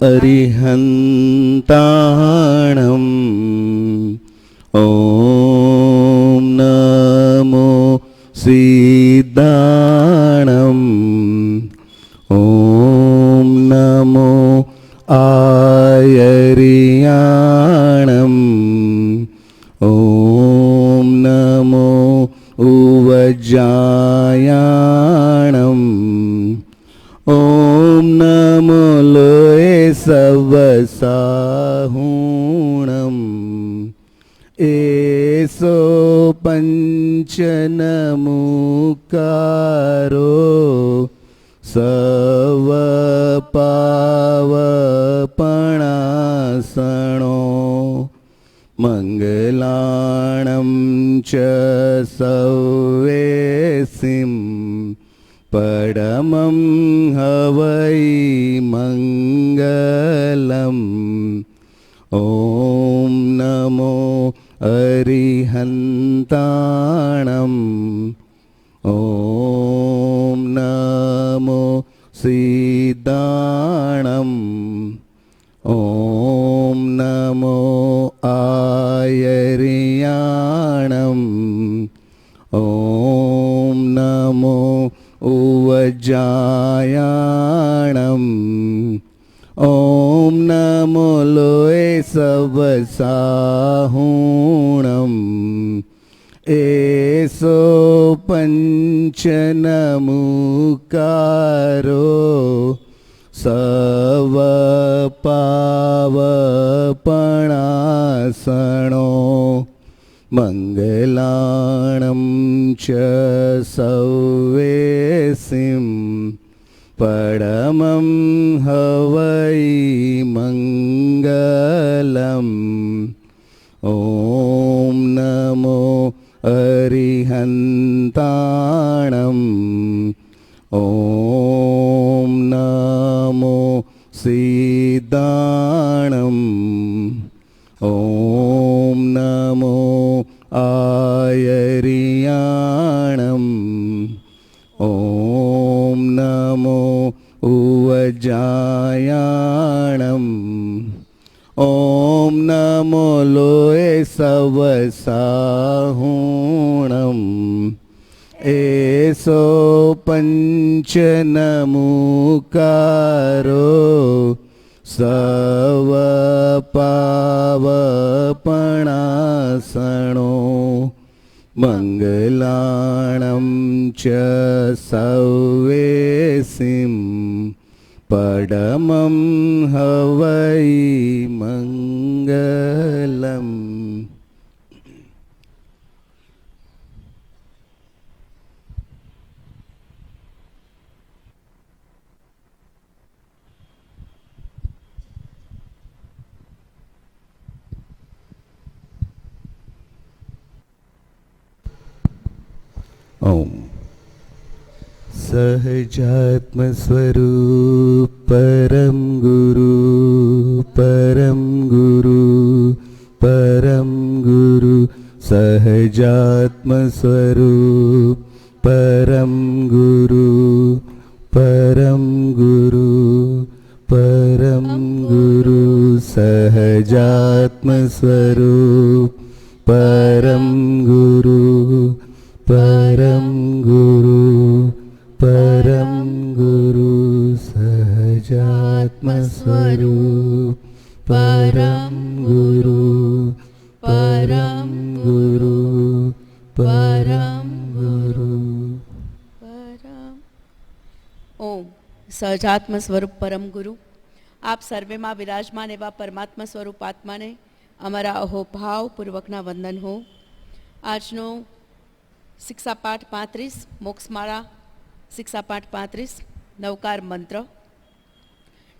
અરિહંતાણમ ઓમ નમો સિદ્ધાણમ ઓમ નમો આયરિયાણમ ઓમ નમો ઉવજાયાણમ ઓમ નમો લોય સવસાહૂણમ એસો પંચનમુકારો સવપાવપણાસણો મંગલાણમ ચ સૌવેસિમ પરમં હવૈ મંગલમ ઓમ નમો અરિહંતાણમ ઓમ નમો સિદ્ધાણમ ઓમ નમો આયરિયાણમ ઓમ નમો ઉવજાયાણમ ઓમ નમો લોય સવસાહૂણમ એસો પંચનમુકારો સવપાવપણાસણો મંગલાણમ ચ સૌવેસિમ પરમં હવૈ મંગલમ ઓમ નમો અરિહંતાણમ ઓમ નમો સિદ્ધાણમ ઓમ નમો આયરિયાણમ ઓમ નમો ઉવજાયાણમ ઓમ નમો લોય સવસાહૂણમ એસો પંચનમુકારો સવપાવપણાસણો મંગલાણમ ચ સૌવેસિમ પરમં હવૈ મંગલમ. ઓમ સહજાત્મ સ્વરૂપ પરમ ગુરુ પરમ ગુરુ પરમ ગુરુ સહજાત્મ સ્વરૂપ પરમ ગુરુ પરમ ગુરુ પરમ ગુરુ સહજાત્મ સ્વરૂપ પરમ ગુરુ પરમ ગુરુ પરમ ગુરુ સહજાત્મ સ્વરૂપ પરમ ગુરુ પરમ ગુરુ પરમ ગુરુ પરમ. ઓમ સહજાત્મ સ્વરૂપ પરમ ગુરુ આપ સર્વેમાં વિરાજમાન એવા પરમાત્મા સ્વરૂપ આત્માને અમારા અહોભાવપૂર્વકના વંદન હો. આજનો શિક્ષાપાઠ 35 મોક્ષમાળા શિક્ષાપાઠ 35 નવકાર મંત્ર.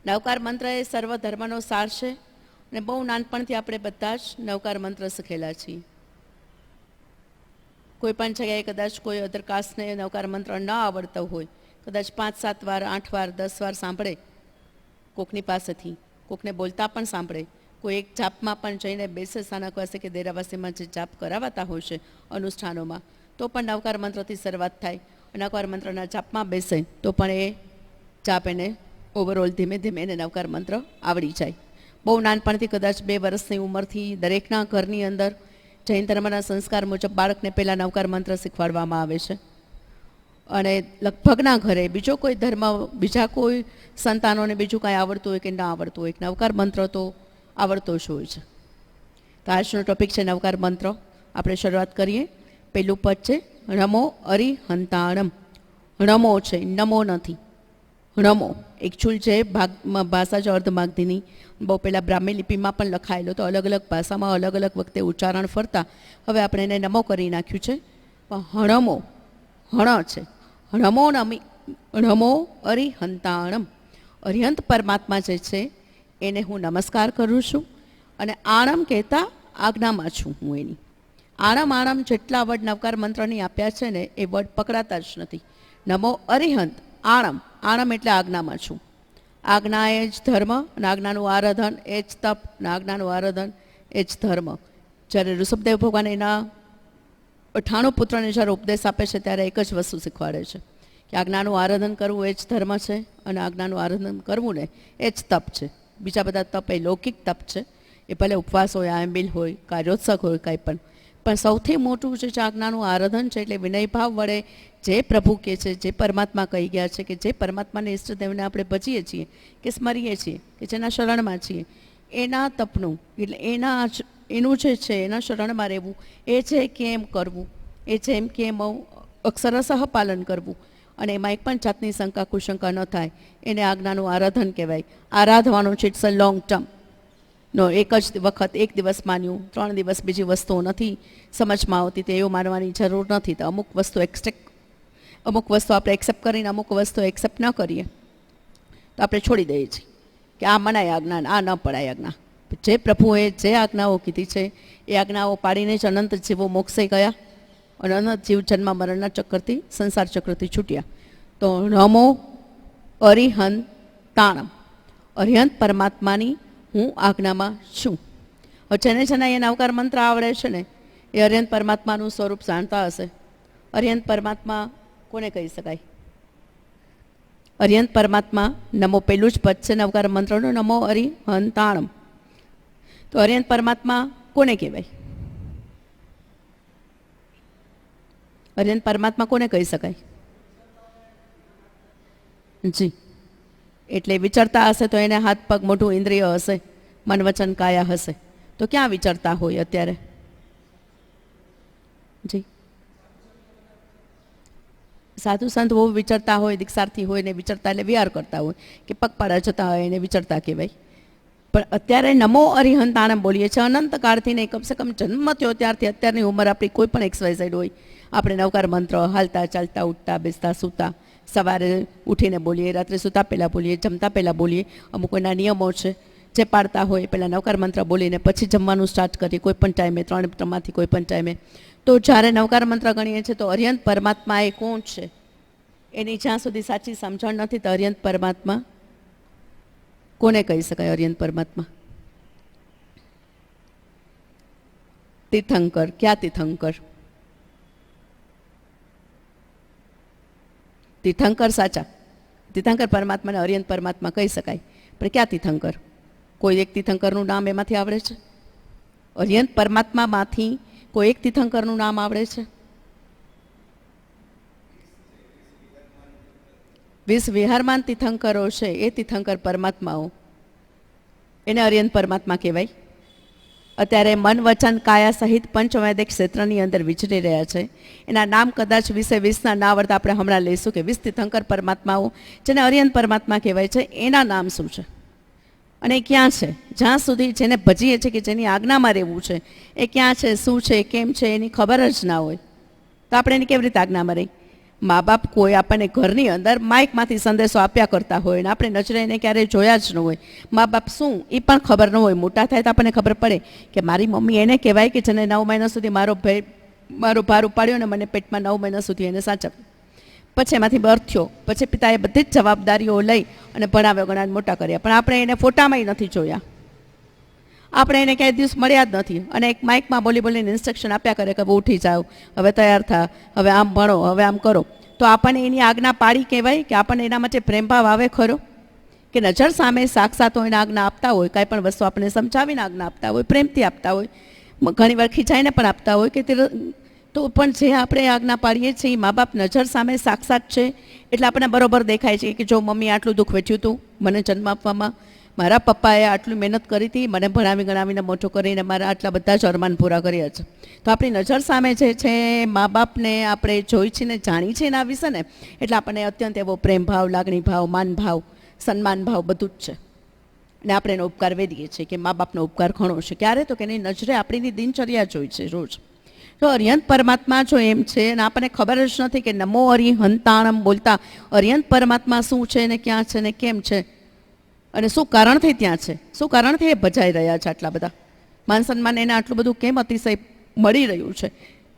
નવકાર મંત્ર એ સર્વ ધર્મનો સાર છે અને બહુ નાનપણથી આપણે બધા જ નવકાર મંત્ર શીખેલા છીએ. કોઈ પણ જગ્યાએ કદાચ કોઈ અધર કાસ્ટને નવકાર મંત્ર ન આવડતો હોય, કદાચ 5-7 વાર 8 વાર 10 વાર સાંભળે કોકની પાસેથી, કોકને બોલતા પણ સાંભળે, કોઈ એક જાપમાં પણ જઈને બેસે સ્થાનકવાસી કે દેરાવાસીમાં જે જાપ કરાવાતા હોય છે અનુષ્ઠાનોમાં, તો પણ નવકાર મંત્રથી શરૂઆત થાય. નવકાર મંત્રના જાપમાં બેસે તો પણ એ જાપ એને ઓવરઓલ ધીમે ધીમે એને નવકાર મંત્ર આવડી જાય. બહુ નાનપણથી કદાચ 2 વર્ષની ઉંમરથી દરેકના ઘરની અંદર જૈન ધર્મના સંસ્કાર મુજબ બાળકને પહેલાં નવકાર મંત્ર શીખવાડવામાં આવે છે. અને લગભગના ઘરે બીજો કોઈ ધર્મ, બીજા કોઈ સંતાનોને બીજું કાંઈ આવડતું હોય કે ના આવડતું હોય, નવકાર મંત્ર તો આવડતો જ હોય છે. તો આજનો ટોપિક છે નવકાર મંત્ર. આપણે શરૂઆત કરીએ. પહેલું પદ છે નમો અરિહંતાણમ. નમો છે, નમો નથી, નમો. એકચ્યુઅલ છે ભાષા છે અર્ધમાગધીની. બહુ પહેલાં બ્રાહ્મી લિપિમાં પણ લખાયેલો, તો અલગ અલગ ભાષામાં અલગ અલગ વખતે ઉચ્ચારણ ફરતા હવે આપણે એને નમો કરી નાખ્યું છે. પણ હણમો, હણ છે, નમો નમી, નમો અરિહંતાણમ. અરિહંત પરમાત્મા જે છે એને હું નમસ્કાર કરું છું. અને આણમ કહેતા આજ્ઞામાં છું હું એની. આણમ આણમ જેટલા વર્ડ નવકાર મંત્રની આપ્યા છે ને એ વર્ડ પકડાતા જ નથી. નમો અરિહંત આણમ, આણમ એટલે આજ્ઞામાં છું. આજ્ઞા એ જ ધર્મ, અને આજ્ઞાનું આરાધન એ જ તપ, અને આજ્ઞાનું આરાધન એ જ ધર્મ. જ્યારે ઋષભદેવ ભગવાન એના 98 પુત્રને જ્યારે ઉપદેશ આપે છે ત્યારે એક જ વસ્તુ શીખવાડે છે કે આજ્ઞાનું આરાધન કરવું એ જ ધર્મ છે, અને આજ્ઞાનું આરાધન કરવું ને એ જ તપ છે. બીજા બધા તપ એ લૌકિક તપ છે. એ ભલે ઉપવાસ હોય, આંબિલ હોય, કાર્યોત્સક હોય, કાંઈ પણ સૌથી મોટું જે આજ્ઞાનું આરાધન છે એટલે વિનયભાવ વડે જે પ્રભુ કહે છે, જે પરમાત્મા કહી ગયા છે, કે જે પરમાત્માને ઈષ્ટદેવને આપણે ભજીએ છીએ કે સ્મરીએ છીએ, કે જેના શરણમાં છીએ, એના તપનું એટલે એનું જે છે એના શરણમાં રહેવું, એ છે કેમ કરવું, એ છે એમ કેમ અક્ષરશઃ પાલન કરવું, અને એમાં એક પણ જાતની શંકા કુશંકા ન થાય, એને આજ્ઞાનું આરાધન કહેવાય. આરાધવાનું છે ઇટ્સ અ લોંગ ટર્મ. નો એક જ વખત એક દિવસ માન્યું, 3 દિવસ બીજી વસ્તુઓ નથી સમજમાં આવતી તો એવું માનવાની જરૂર નથી. તો અમુક વસ્તુ આપણે એક્સેપ્ટ કરીને અમુક વસ્તુ એક્સેપ્ટ ન કરીએ તો આપણે છોડી દઈએ છીએ કે આ મનાય આજ્ઞા, આ ન પડાય આજ્ઞા. જે પ્રભુએ જે આજ્ઞાઓ કીધી છે એ આજ્ઞાઓ પાડીને જ અનંત જીવો મોક્ષે ગયા, અને અનંત જીવ જન્મ મરણના ચક્કરથી, સંસાર ચક્રથી છૂટ્યા. તો નમો અરિહંતાણમ. અરિહંત પરમાત્માની હું આજ્ઞામાં છું. જેને જેના એ નવકાર મંત્ર આવડે છે ને એ અરિહંત પરમાત્માનું સ્વરૂપ જાણતા હશે. અરિહંત પરમાત્મા કોને કહી શકાય? અરિહંત પરમાત્મા નમો પહેલું જ પદ છે નવકાર મંત્રનું, નમો અરિહંતાણમ. તો અરિહંત પરમાત્મા કોને કહેવાય? અરિહંત પરમાત્મા કોને કહી શકાય? જી, એટલે વિચરતા હશે તો એને હાથ પગ મોઢું ઇન્દ્રિય હશે, મન વચન કાયા હશે. તો ક્યાં વિચરતા હોય અત્યારે? જી, સાધુ સંત બહુ વિચરતા હોય, દીક્ષાર્થી હોય ને વિચરતા એટલે વિહાર કરતા હોય, કે પગપાળા જતા હોય એને વિચરતા કહેવાય. પણ અત્યારે નમો અરિહંતાણમ બોલીએ છીએ અનંતકાળથી નહીં, કમસે કમ જન્મ થયો ત્યારથી અત્યારની ઉંમર આપણી કોઈ પણ XYZ હોય, આપણે નવકાર મંત્ર હાલતા ચાલતા, ઉઠતા બેસતા, સૂતા, સવારે ઉઠીને બોલીએ, રાત્રે સૂતા પહેલાં બોલીએ, જમતા પહેલાં બોલીએ. અમુક એના નિયમો છે જે પાડતા હોય પહેલાં નવકાર મંત્ર બોલીને પછી જમવાનું સ્ટાર્ટ કરીએ, કોઈ પણ ટાઈમે, 3 કોઈ પણ ટાઈમે. તો જ્યારે નવકાર મંત્ર ગણીએ છીએ તો અરિહંત પરમાત્મા એ કોણ છે એની જ્યાં સુધી સાચી સમજણ નથી તો અરિહંત પરમાત્મા કોને કહી શકાય? અરિહંત પરમાત્મા તીર્થંકર. ક્યાં તીર્થંકર? તીર્થંકર સાચા. તીર્થંકર પરમાત્માને અરિહંત પરમાત્મા કહી શકાય, પણ ક્યાં તીર્થંકર? કોઈ એક તીર્થંકરનું નામ એમાંથી આવડે છે? અરિહંત પરમાત્મામાંથી કોઈ એક તીર્થંકરનું નામ આવડે છે? 20 વિહારમાન તીર્થંકરો છે, એ તીર્થંકર પરમાત્માઓ, એને અરિહંત પરમાત્મા કહેવાય. અત્યારે મન વચન કાયા સહિત પંચવૈદિક ક્ષેત્રની અંદર વિચરી રહ્યા છે. એના નામ કદાચ 20 ના આવડતા આપણે હમણાં લઈશું કે 20 તીર્થંકર પરમાત્માઓ જેને અરિહંત પરમાત્મા કહેવાય છે, એના નામ શું છે અને ક્યાં છે? જ્યાં સુધી જેને ભજીએ છે કે જેની આજ્ઞામાં રહેવું છે એ ક્યાં છે, શું છે, કેમ છે એની ખબર જ ના હોય તો આપણે એની કેવી રીતે આજ્ઞામાં રહી? મા બાપ કોઈ આપણને ઘરની અંદર માઇકમાંથી સંદેશો આપ્યા કરતા હોય અને આપણે નજરે એને ક્યારેય જોયા જ ન હોય. મા બાપ શું એ પણ ખબર ન હોય. મોટા થાય તો આપણને ખબર પડે કે મારી મમ્મી એને કહેવાય કે જેને 9 મહિના સુધી મારો ભાર ઉપાડ્યો અને મને પેટમાં 9 મહિના સુધી એને સાચવ્યો. પછી એમાંથી બર્થ થયો, પછી પિતાએ બધી જ જવાબદારીઓ લઈ અને ભણાવ્યો, ગણાને મોટા કર્યા, પણ આપણે એને ફોટામાંય નથી જોયા, આપણે એને ક્યાંય દિવસ મળ્યા જ નથી. અને એક માઇકમાં બોલી બોલીને ઇન્સ્ટ્રક્શન આપ્યા કરે કે હવે ઉઠી જાઓ, હવે તૈયાર થા, હવે આમ ભણો, હવે આમ કરો. તો આપણને એની આજ્ઞા પાડી કહેવાય કે આપણને એના માટે પ્રેમભાવ આવે ખરો? કે નજર સામે સાક્ષાત હોય આજ્ઞા આપતા હોય, કાંઈ પણ વસ્તુ આપણને સમજાવીને આજ્ઞા આપતા હોય, પ્રેમથી આપતા હોય, ઘણીવાર ખીચાઈને પણ આપતા હોય કે તે તો પણ જે આપણે આજ્ઞા પાડીએ છીએ મા બાપ નજર સામે સાક્ષાત છે એટલે આપણને બરોબર દેખાય છે કે જો મમ્મી આટલું દુઃખ વેઠ્યું હતું મને જન્મ આપવામાં, મારા પપ્પાએ આટલી મહેનત કરી હતી, મને ભણાવી ગણાવીને મોટો કરીને મારા આટલા બધા જ અરમાન પૂરા કર્યા છે. તો આપણી નજર સામે જે છે મા બાપને આપણે જોઈ છે ને જાણી છે એના વિશે ને, એટલે આપણને અત્યંત એવો પ્રેમ ભાવ, લાગણી ભાવ, માન ભાવ, સન્માન ભાવ બધું જ છે. અને આપણે એનો ઉપકાર વેદીએ છીએ કે મા બાપનો ઉપકાર ઘણો છે. ક્યારે તો કે એની નજરે આપણી દિનચર્યા જોઈ છે રોજ. તો અરિહંત પરમાત્મા જો એમ છે અને આપણને ખબર જ નથી કે નમો અરિહંતાણમ બોલતા અરિહંત પરમાત્મા શું છે ને ક્યાં છે ને કેમ છે અને શું કારણથી ત્યાં છે, શું કારણથી એ ભજાઈ રહ્યા છે, આટલા બધા માન સન્માન એને આટલું બધું કેમ અતિશય મળી રહ્યું છે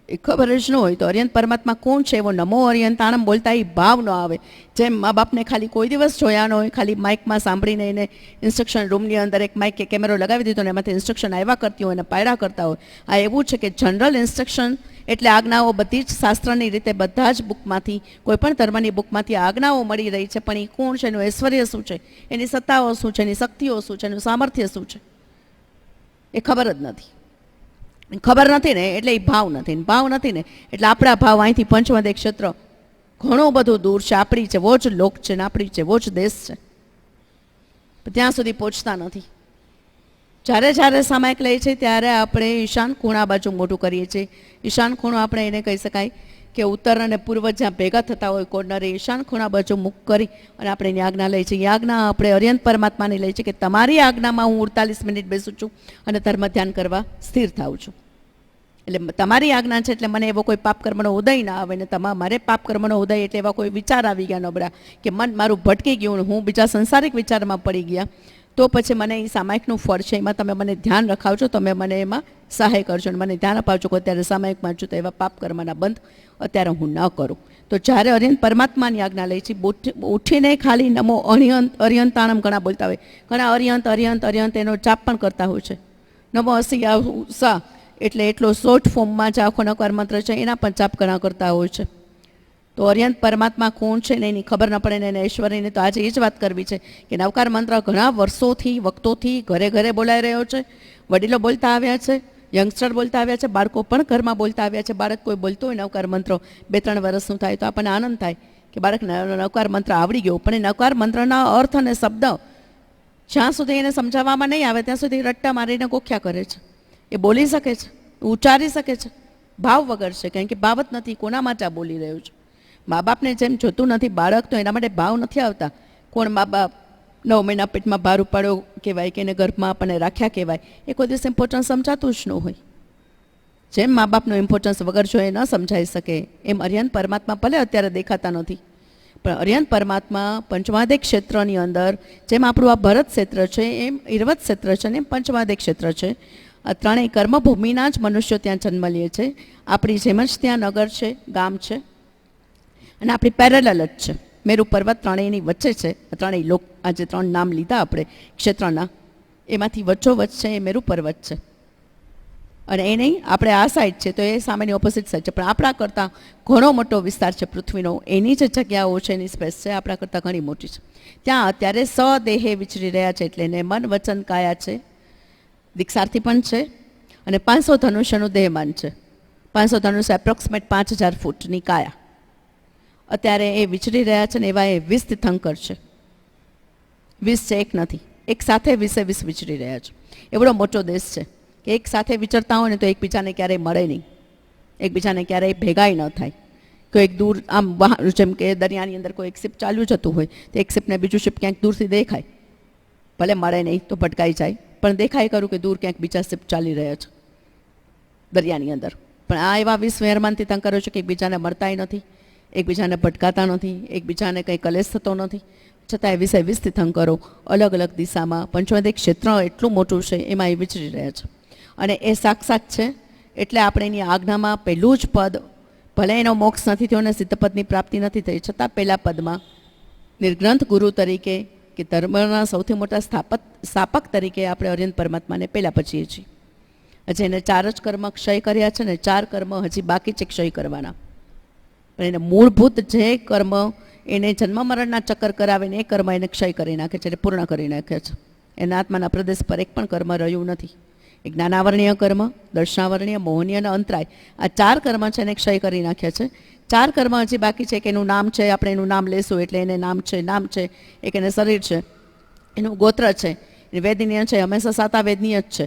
એ ખબર જ ન હોય. તો અરિહંત પરમાત્મા કોણ છે એવો નમો અરિહંતાણમ બોલતા એ ભાવ ન આવે. જેમ મા બાપને ખાલી કોઈ દિવસ જોયા ન હોય, ખાલી માઇકમાં સાંભળીને એને ઇન્સ્ટ્રક્શન રૂમની અંદર એક માઇક કે કેમેરો લગાવી દીધો ને એમાંથી ઇન્સ્ટ્રક્શન આવ્યા કરતી હોય અને પાયરા કરતા હોય. આ એવું છે કે જનરલ ઇન્સ્ટ્રક્શન એટલે આજ્ઞાઓ બધી જ શાસ્ત્રની રીતે બધા જ બુકમાંથી, કોઈ પણ ધર્મની બુકમાંથી આજ્ઞાઓ મળી રહી છે, પણ એ કોણ છે, એનું ઐશ્વર્ય શું છે, એની સત્તાઓ શું છે, એની શક્તિઓ શું છે, એનું સામર્થ્ય શું છે એ ખબર જ નથી. ખબર નથી ને એટલે એ ભાવ નથી, ભાવ નથી ને એટલે આપણા ભાવ અહીંથી પંચમદે ક્ષેત્ર ઘણું બધું દૂર છે. આપણી જેવો જ લોક છે ને આપણી જેવો જ દેશ છે, ત્યાં સુધી પહોંચતા નથી. જ્યારે જ્યારે સામાયિક લઈએ છીએ ત્યારે આપણે ઈશાન ખૂણા બાજુ મોટું કરીએ છીએ. ઈશાન ખૂણો આપણે એને કહી શકાય કે ઉત્તર અને પૂર્વ જ્યાં ભેગા થતા હોય કોર્નરે ઈશાન ખૂણા બાજુ મુખ કરી અને આપણે એની આજ્ઞા લઈએ છીએ. આજ્ઞા આપણે અરિહંત પરમાત્માની લઈએ છીએ કે તમારી આજ્ઞામાં હું 48 મિનિટ બેસું છું અને ધર્મ ધ્યાન કરવા સ્થિર થાઉં છું. એટલે તમારી આજ્ઞા છે એટલે મને એવો કોઈ પાપ કર્મનો ઉદય ના આવે ને મારે પાપ કર્મનો ઉદય એટલે એવા કોઈ વિચાર આવી ગયા નબળા કે મન મારું ભટકી ગયું, હું બીજા સંસારિક વિચારમાં પડી ગયા, તો પછી મને એ સામાયિકનું ફળ છે એમાં તમે મને ધ્યાન રખાવજો, તમે મને એમાં સહાય કરજો અને મને ધ્યાન અપાવજો કે અત્યારે સામાયિકમાં છું તો એવા પાપ કર્મના બંધ અત્યારે હું ન કરું. તો જ્યારે અરિહંત પરમાત્માની આજ્ઞા લઈ છે ઉઠીને ખાલી નમો અરિહંતાણમ ઘણા બોલતા હોય, ઘણા અરિહંત અરિહંત અરિહંત એનો જાપ પણ કરતા હોય છે. નમો અસિયા ઉષા એટલે એટલો શોર્ટ ફોર્મમાં જે આખો નકાર મંત્ર છે એના પણ જાપ ઘણા કરતા હોય છે. તો અરિહંત પરમાત્મા કોણ છે ને એની ખબર ન પડે ને એને ઐશ્વર્યની તો આજે એ જ વાત કરવી છે કે નવકાર મંત્ર ઘણા વર્ષોથી વખતોથી ઘરે ઘરે બોલાઈ રહ્યો છે. વડીલો બોલતા આવ્યા છે, યંગસ્ટર બોલતા આવ્યા છે, બાળકો પણ ઘરમાં બોલતા આવ્યા છે. બાળક કોઈ બોલતો હોય નવકાર મંત્રો 2-3 વર્ષનું થાય તો આપણને આનંદ થાય કે બાળક નવકાર મંત્ર આવડી ગયો, પણ એ નવકાર મંત્રના અર્થ અને શબ્દ જ્યાં સુધી એને સમજાવવામાં નહીં આવે ત્યાં સુધી રટ્ટા મારીને ગોખ્યા કરે છે. એ બોલી શકે છે, ઉચ્ચારી શકે છે, ભાવ વગર છે, કારણ કે ભાવ જ નથી. કોના માટે આ બોલી રહ્યું છે? મા બાપને જેમ જોતું નથી બાળક તો એના માટે ભાવ નથી આવતા. કોણ મા બાપ 9 મહિના પેટમાં ભાર ઉપાડ્યો કહેવાય કે એને ગર્ભમાં આપણને રાખ્યા કહેવાય, એ કોઈ દિવસ ઇમ્પોર્ટન્સ સમજાતું જ ન હોય. જેમ મા બાપનું ઇમ્પોર્ટન્સ વગર જો એ ન સમજાઈ શકે એમ અરિહંત પરમાત્મા ભલે અત્યારે દેખાતા નથી, પણ અરિહંત પરમાત્મા પંચમહાદેવ ક્ષેત્રની અંદર જેમ આપણું આ ભરત ક્ષેત્ર છે એમ ઈરવત ક્ષેત્ર છે ને એમ પંચમહાદેવ ક્ષેત્ર છે. આ ત્રણેય કર્મભૂમિના જ મનુષ્યો ત્યાં જન્મ લે છે. આપણી જેમ જ ત્યાં નગર છે, ગામ છે અને આપણી પેરેલલ જ છે. મેરુ પર્વત ત્રણેયની વચ્ચે છે. ત્રણેય લોક આજે 3 નામ લીધા આપણે ક્ષેત્રના, એમાંથી વચ્ચોવચ્ચ છે એ મેરુ પર્વત છે અને એ નહીં આપણે આ સાઈડ છે તો એ સામેની ઓપોઝિટ સાઈડ છે, પણ આપણા કરતાં ઘણો મોટો વિસ્તાર છે પૃથ્વીનો. એની જે જગ્યાઓ છે એની સ્પેસ છે આપણા કરતાં ઘણી મોટી છે. ત્યાં અત્યારે સદેહે વિચરી રહ્યા છે એટલે એને મન વચન કાયા છે, દીક્ષાર્થી પણ છે અને 500 ધનુષ્યનું દેહમાન છે. 500 ધનુષ્ય એપ્રોક્સિમેટ 5000 ફૂટની કાયા અત્યારે એ વિચરી રહ્યા છે ને એવા એ 20 તીર્થંકર છે. 20 છે, એક નથી, એક સાથે 20 વિચરી રહ્યા છે. એવડો મોટો દેશ છે કે એક સાથે વિચરતા હોય ને તો એકબીજાને ક્યારેય મળે નહીં, એકબીજાને ક્યારેય ભેગાઈ ન થાય. કોઈ એક દૂર આમ જેમ કે દરિયાની અંદર કોઈ એક શિપ ચાલ્યું જતું હોય તો એક શિપને બીજું શિપ ક્યાંક દૂરથી દેખાય, ભલે મળે નહીં તો ભટકાઈ જાય, પણ દેખાય કરું કે દૂર ક્યાંક બીજા શિપ ચાલી રહ્યા છે દરિયાની અંદર. પણ આ એવા 20 વેરમાન તીર્થંકરો છે કે એકબીજાને મળતાય નથી, એકબીજાને ભટકાતા નથી, એકબીજાને કંઈ કલેશ થતો નથી, છતાંય 20 તીર્થંકરો અલગ અલગ દિશામાં પંચમહાદેવ ક્ષેત્ર એટલું મોટું છે એમાં એ વિચરી રહ્યા છે. અને એ સાક્ષાત છે એટલે આપણે એની આજ્ઞામાં પહેલું જ પદ, ભલે એનો મોક્ષ નથી થયો અને સિદ્ધપદની પ્રાપ્તિ નથી થઈ, છતાં પહેલા પદમાં નિર્ગ્રંથ ગુરુ તરીકે કે ધર્મના સૌથી મોટા સ્થાપક તરીકે આપણે અરિહંત પરમાત્માને પહેલાં પચીએ છીએ. હજી એને 4 જ કર્મ ક્ષય કર્યા છે ને 4 કર્મ હજી બાકી છે ક્ષય કરવાના, પણ એને મૂળભૂત જે કર્મ એને જન્મ મરણના ચક્કર કરાવીને એ કર્મ એને ક્ષય કરી નાખે છે, એટલે પૂર્ણ કરી નાખે છે. એના આત્માના પ્રદેશ પર એક પણ કર્મ રહ્યું નથી. એ જ્ઞાનાવરણીય કર્મ, દર્શનાવરણીય, મોહનીય અને અંતરાય, આ 4 કર્મ છે એને ક્ષય કરી નાખ્યા છે. 4 કર્મ હજી બાકી છે કે એનું નામ છે, આપણે એનું નામ લેશું એટલે એને નામ છે, એક એને શરીર છે, એનું ગોત્ર છે, એ વેદનીય છે, હંમેશા સાતા વેદનીય જ છે,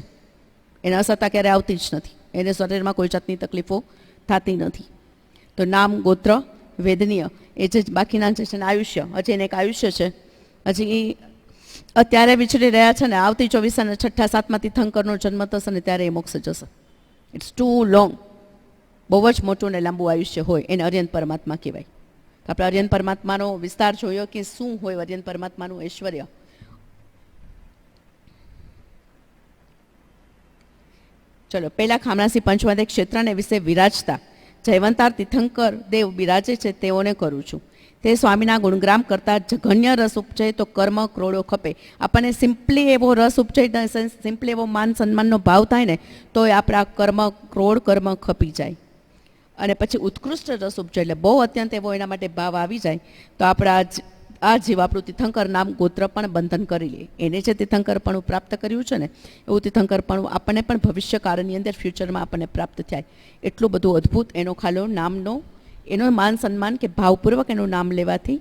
એને અસતા ક્યારે આવતી જ નથી, એને શરીરમાં કોઈ જાતની તકલીફો થતી નથી. તો નામ, ગોત્ર, વેદનીય, એ જે બાકીના જે છે ને આયુષ્ય, હજી એને એક આયુષ્ય છે, હજી અત્યારે વિચરી રહ્યા છે ને, આવતી 24 અને 6, 7મા તીર્થંકરનો જન્મ થશે ને ત્યારે એ મોક્ષ જશે. ઇટ્સ ટુ લોંગ, બહુ જ મોટું ને લાંબુ આયુષ્ય હોય એને અર્યંત પરમાત્મા કહેવાય. આપણે અર્યંત પરમાત્માનો વિસ્તાર જોયો કે શું હોય અર્યંત પરમાત્માનું ઐશ્વર્ય. ચલો, પહેલા ખામણાસી પંચમદે ક્ષેત્રને વિશે વિરાજતા જયવંતાર તીર્થંકર દેવ બિરાજે છે તેઓને કરું છું. તે સ્વામીના ગુણગ્રામ કરતાં જઘન્ય રસ ઉપજે તો કર્મ ક્રોડો ખપે. આપણને સિમ્પલી એવો રસ ઉપજે, સિમ્પલી એવો માન સન્માનનો ભાવ થાય ને તો એ આપણા કર્મ ક્રોડ કર્મ ખપી જાય. અને પછી ઉત્કૃષ્ટ રસ ઉપજે એટલે બહુ અત્યંત એવો એના માટે ભાવ આવી જાય તો આપણા આ જીવ આપણું તીર્થંકર નામ ગોત્ર પણ બંધન કરી લે. એને જે તીર્થંકરપણું પ્રાપ્ત કર્યું છે ને એવું તીર્થંકરપણું આપણને પણ ભવિષ્યકાળની અંદર ફ્યુચરમાં આપણને પ્રાપ્ત થાય. એટલું બધું અદ્ભુત એનો ખાલો નામનો એનો માન સન્માન કે ભાવપૂર્વક એનું નામ લેવાથી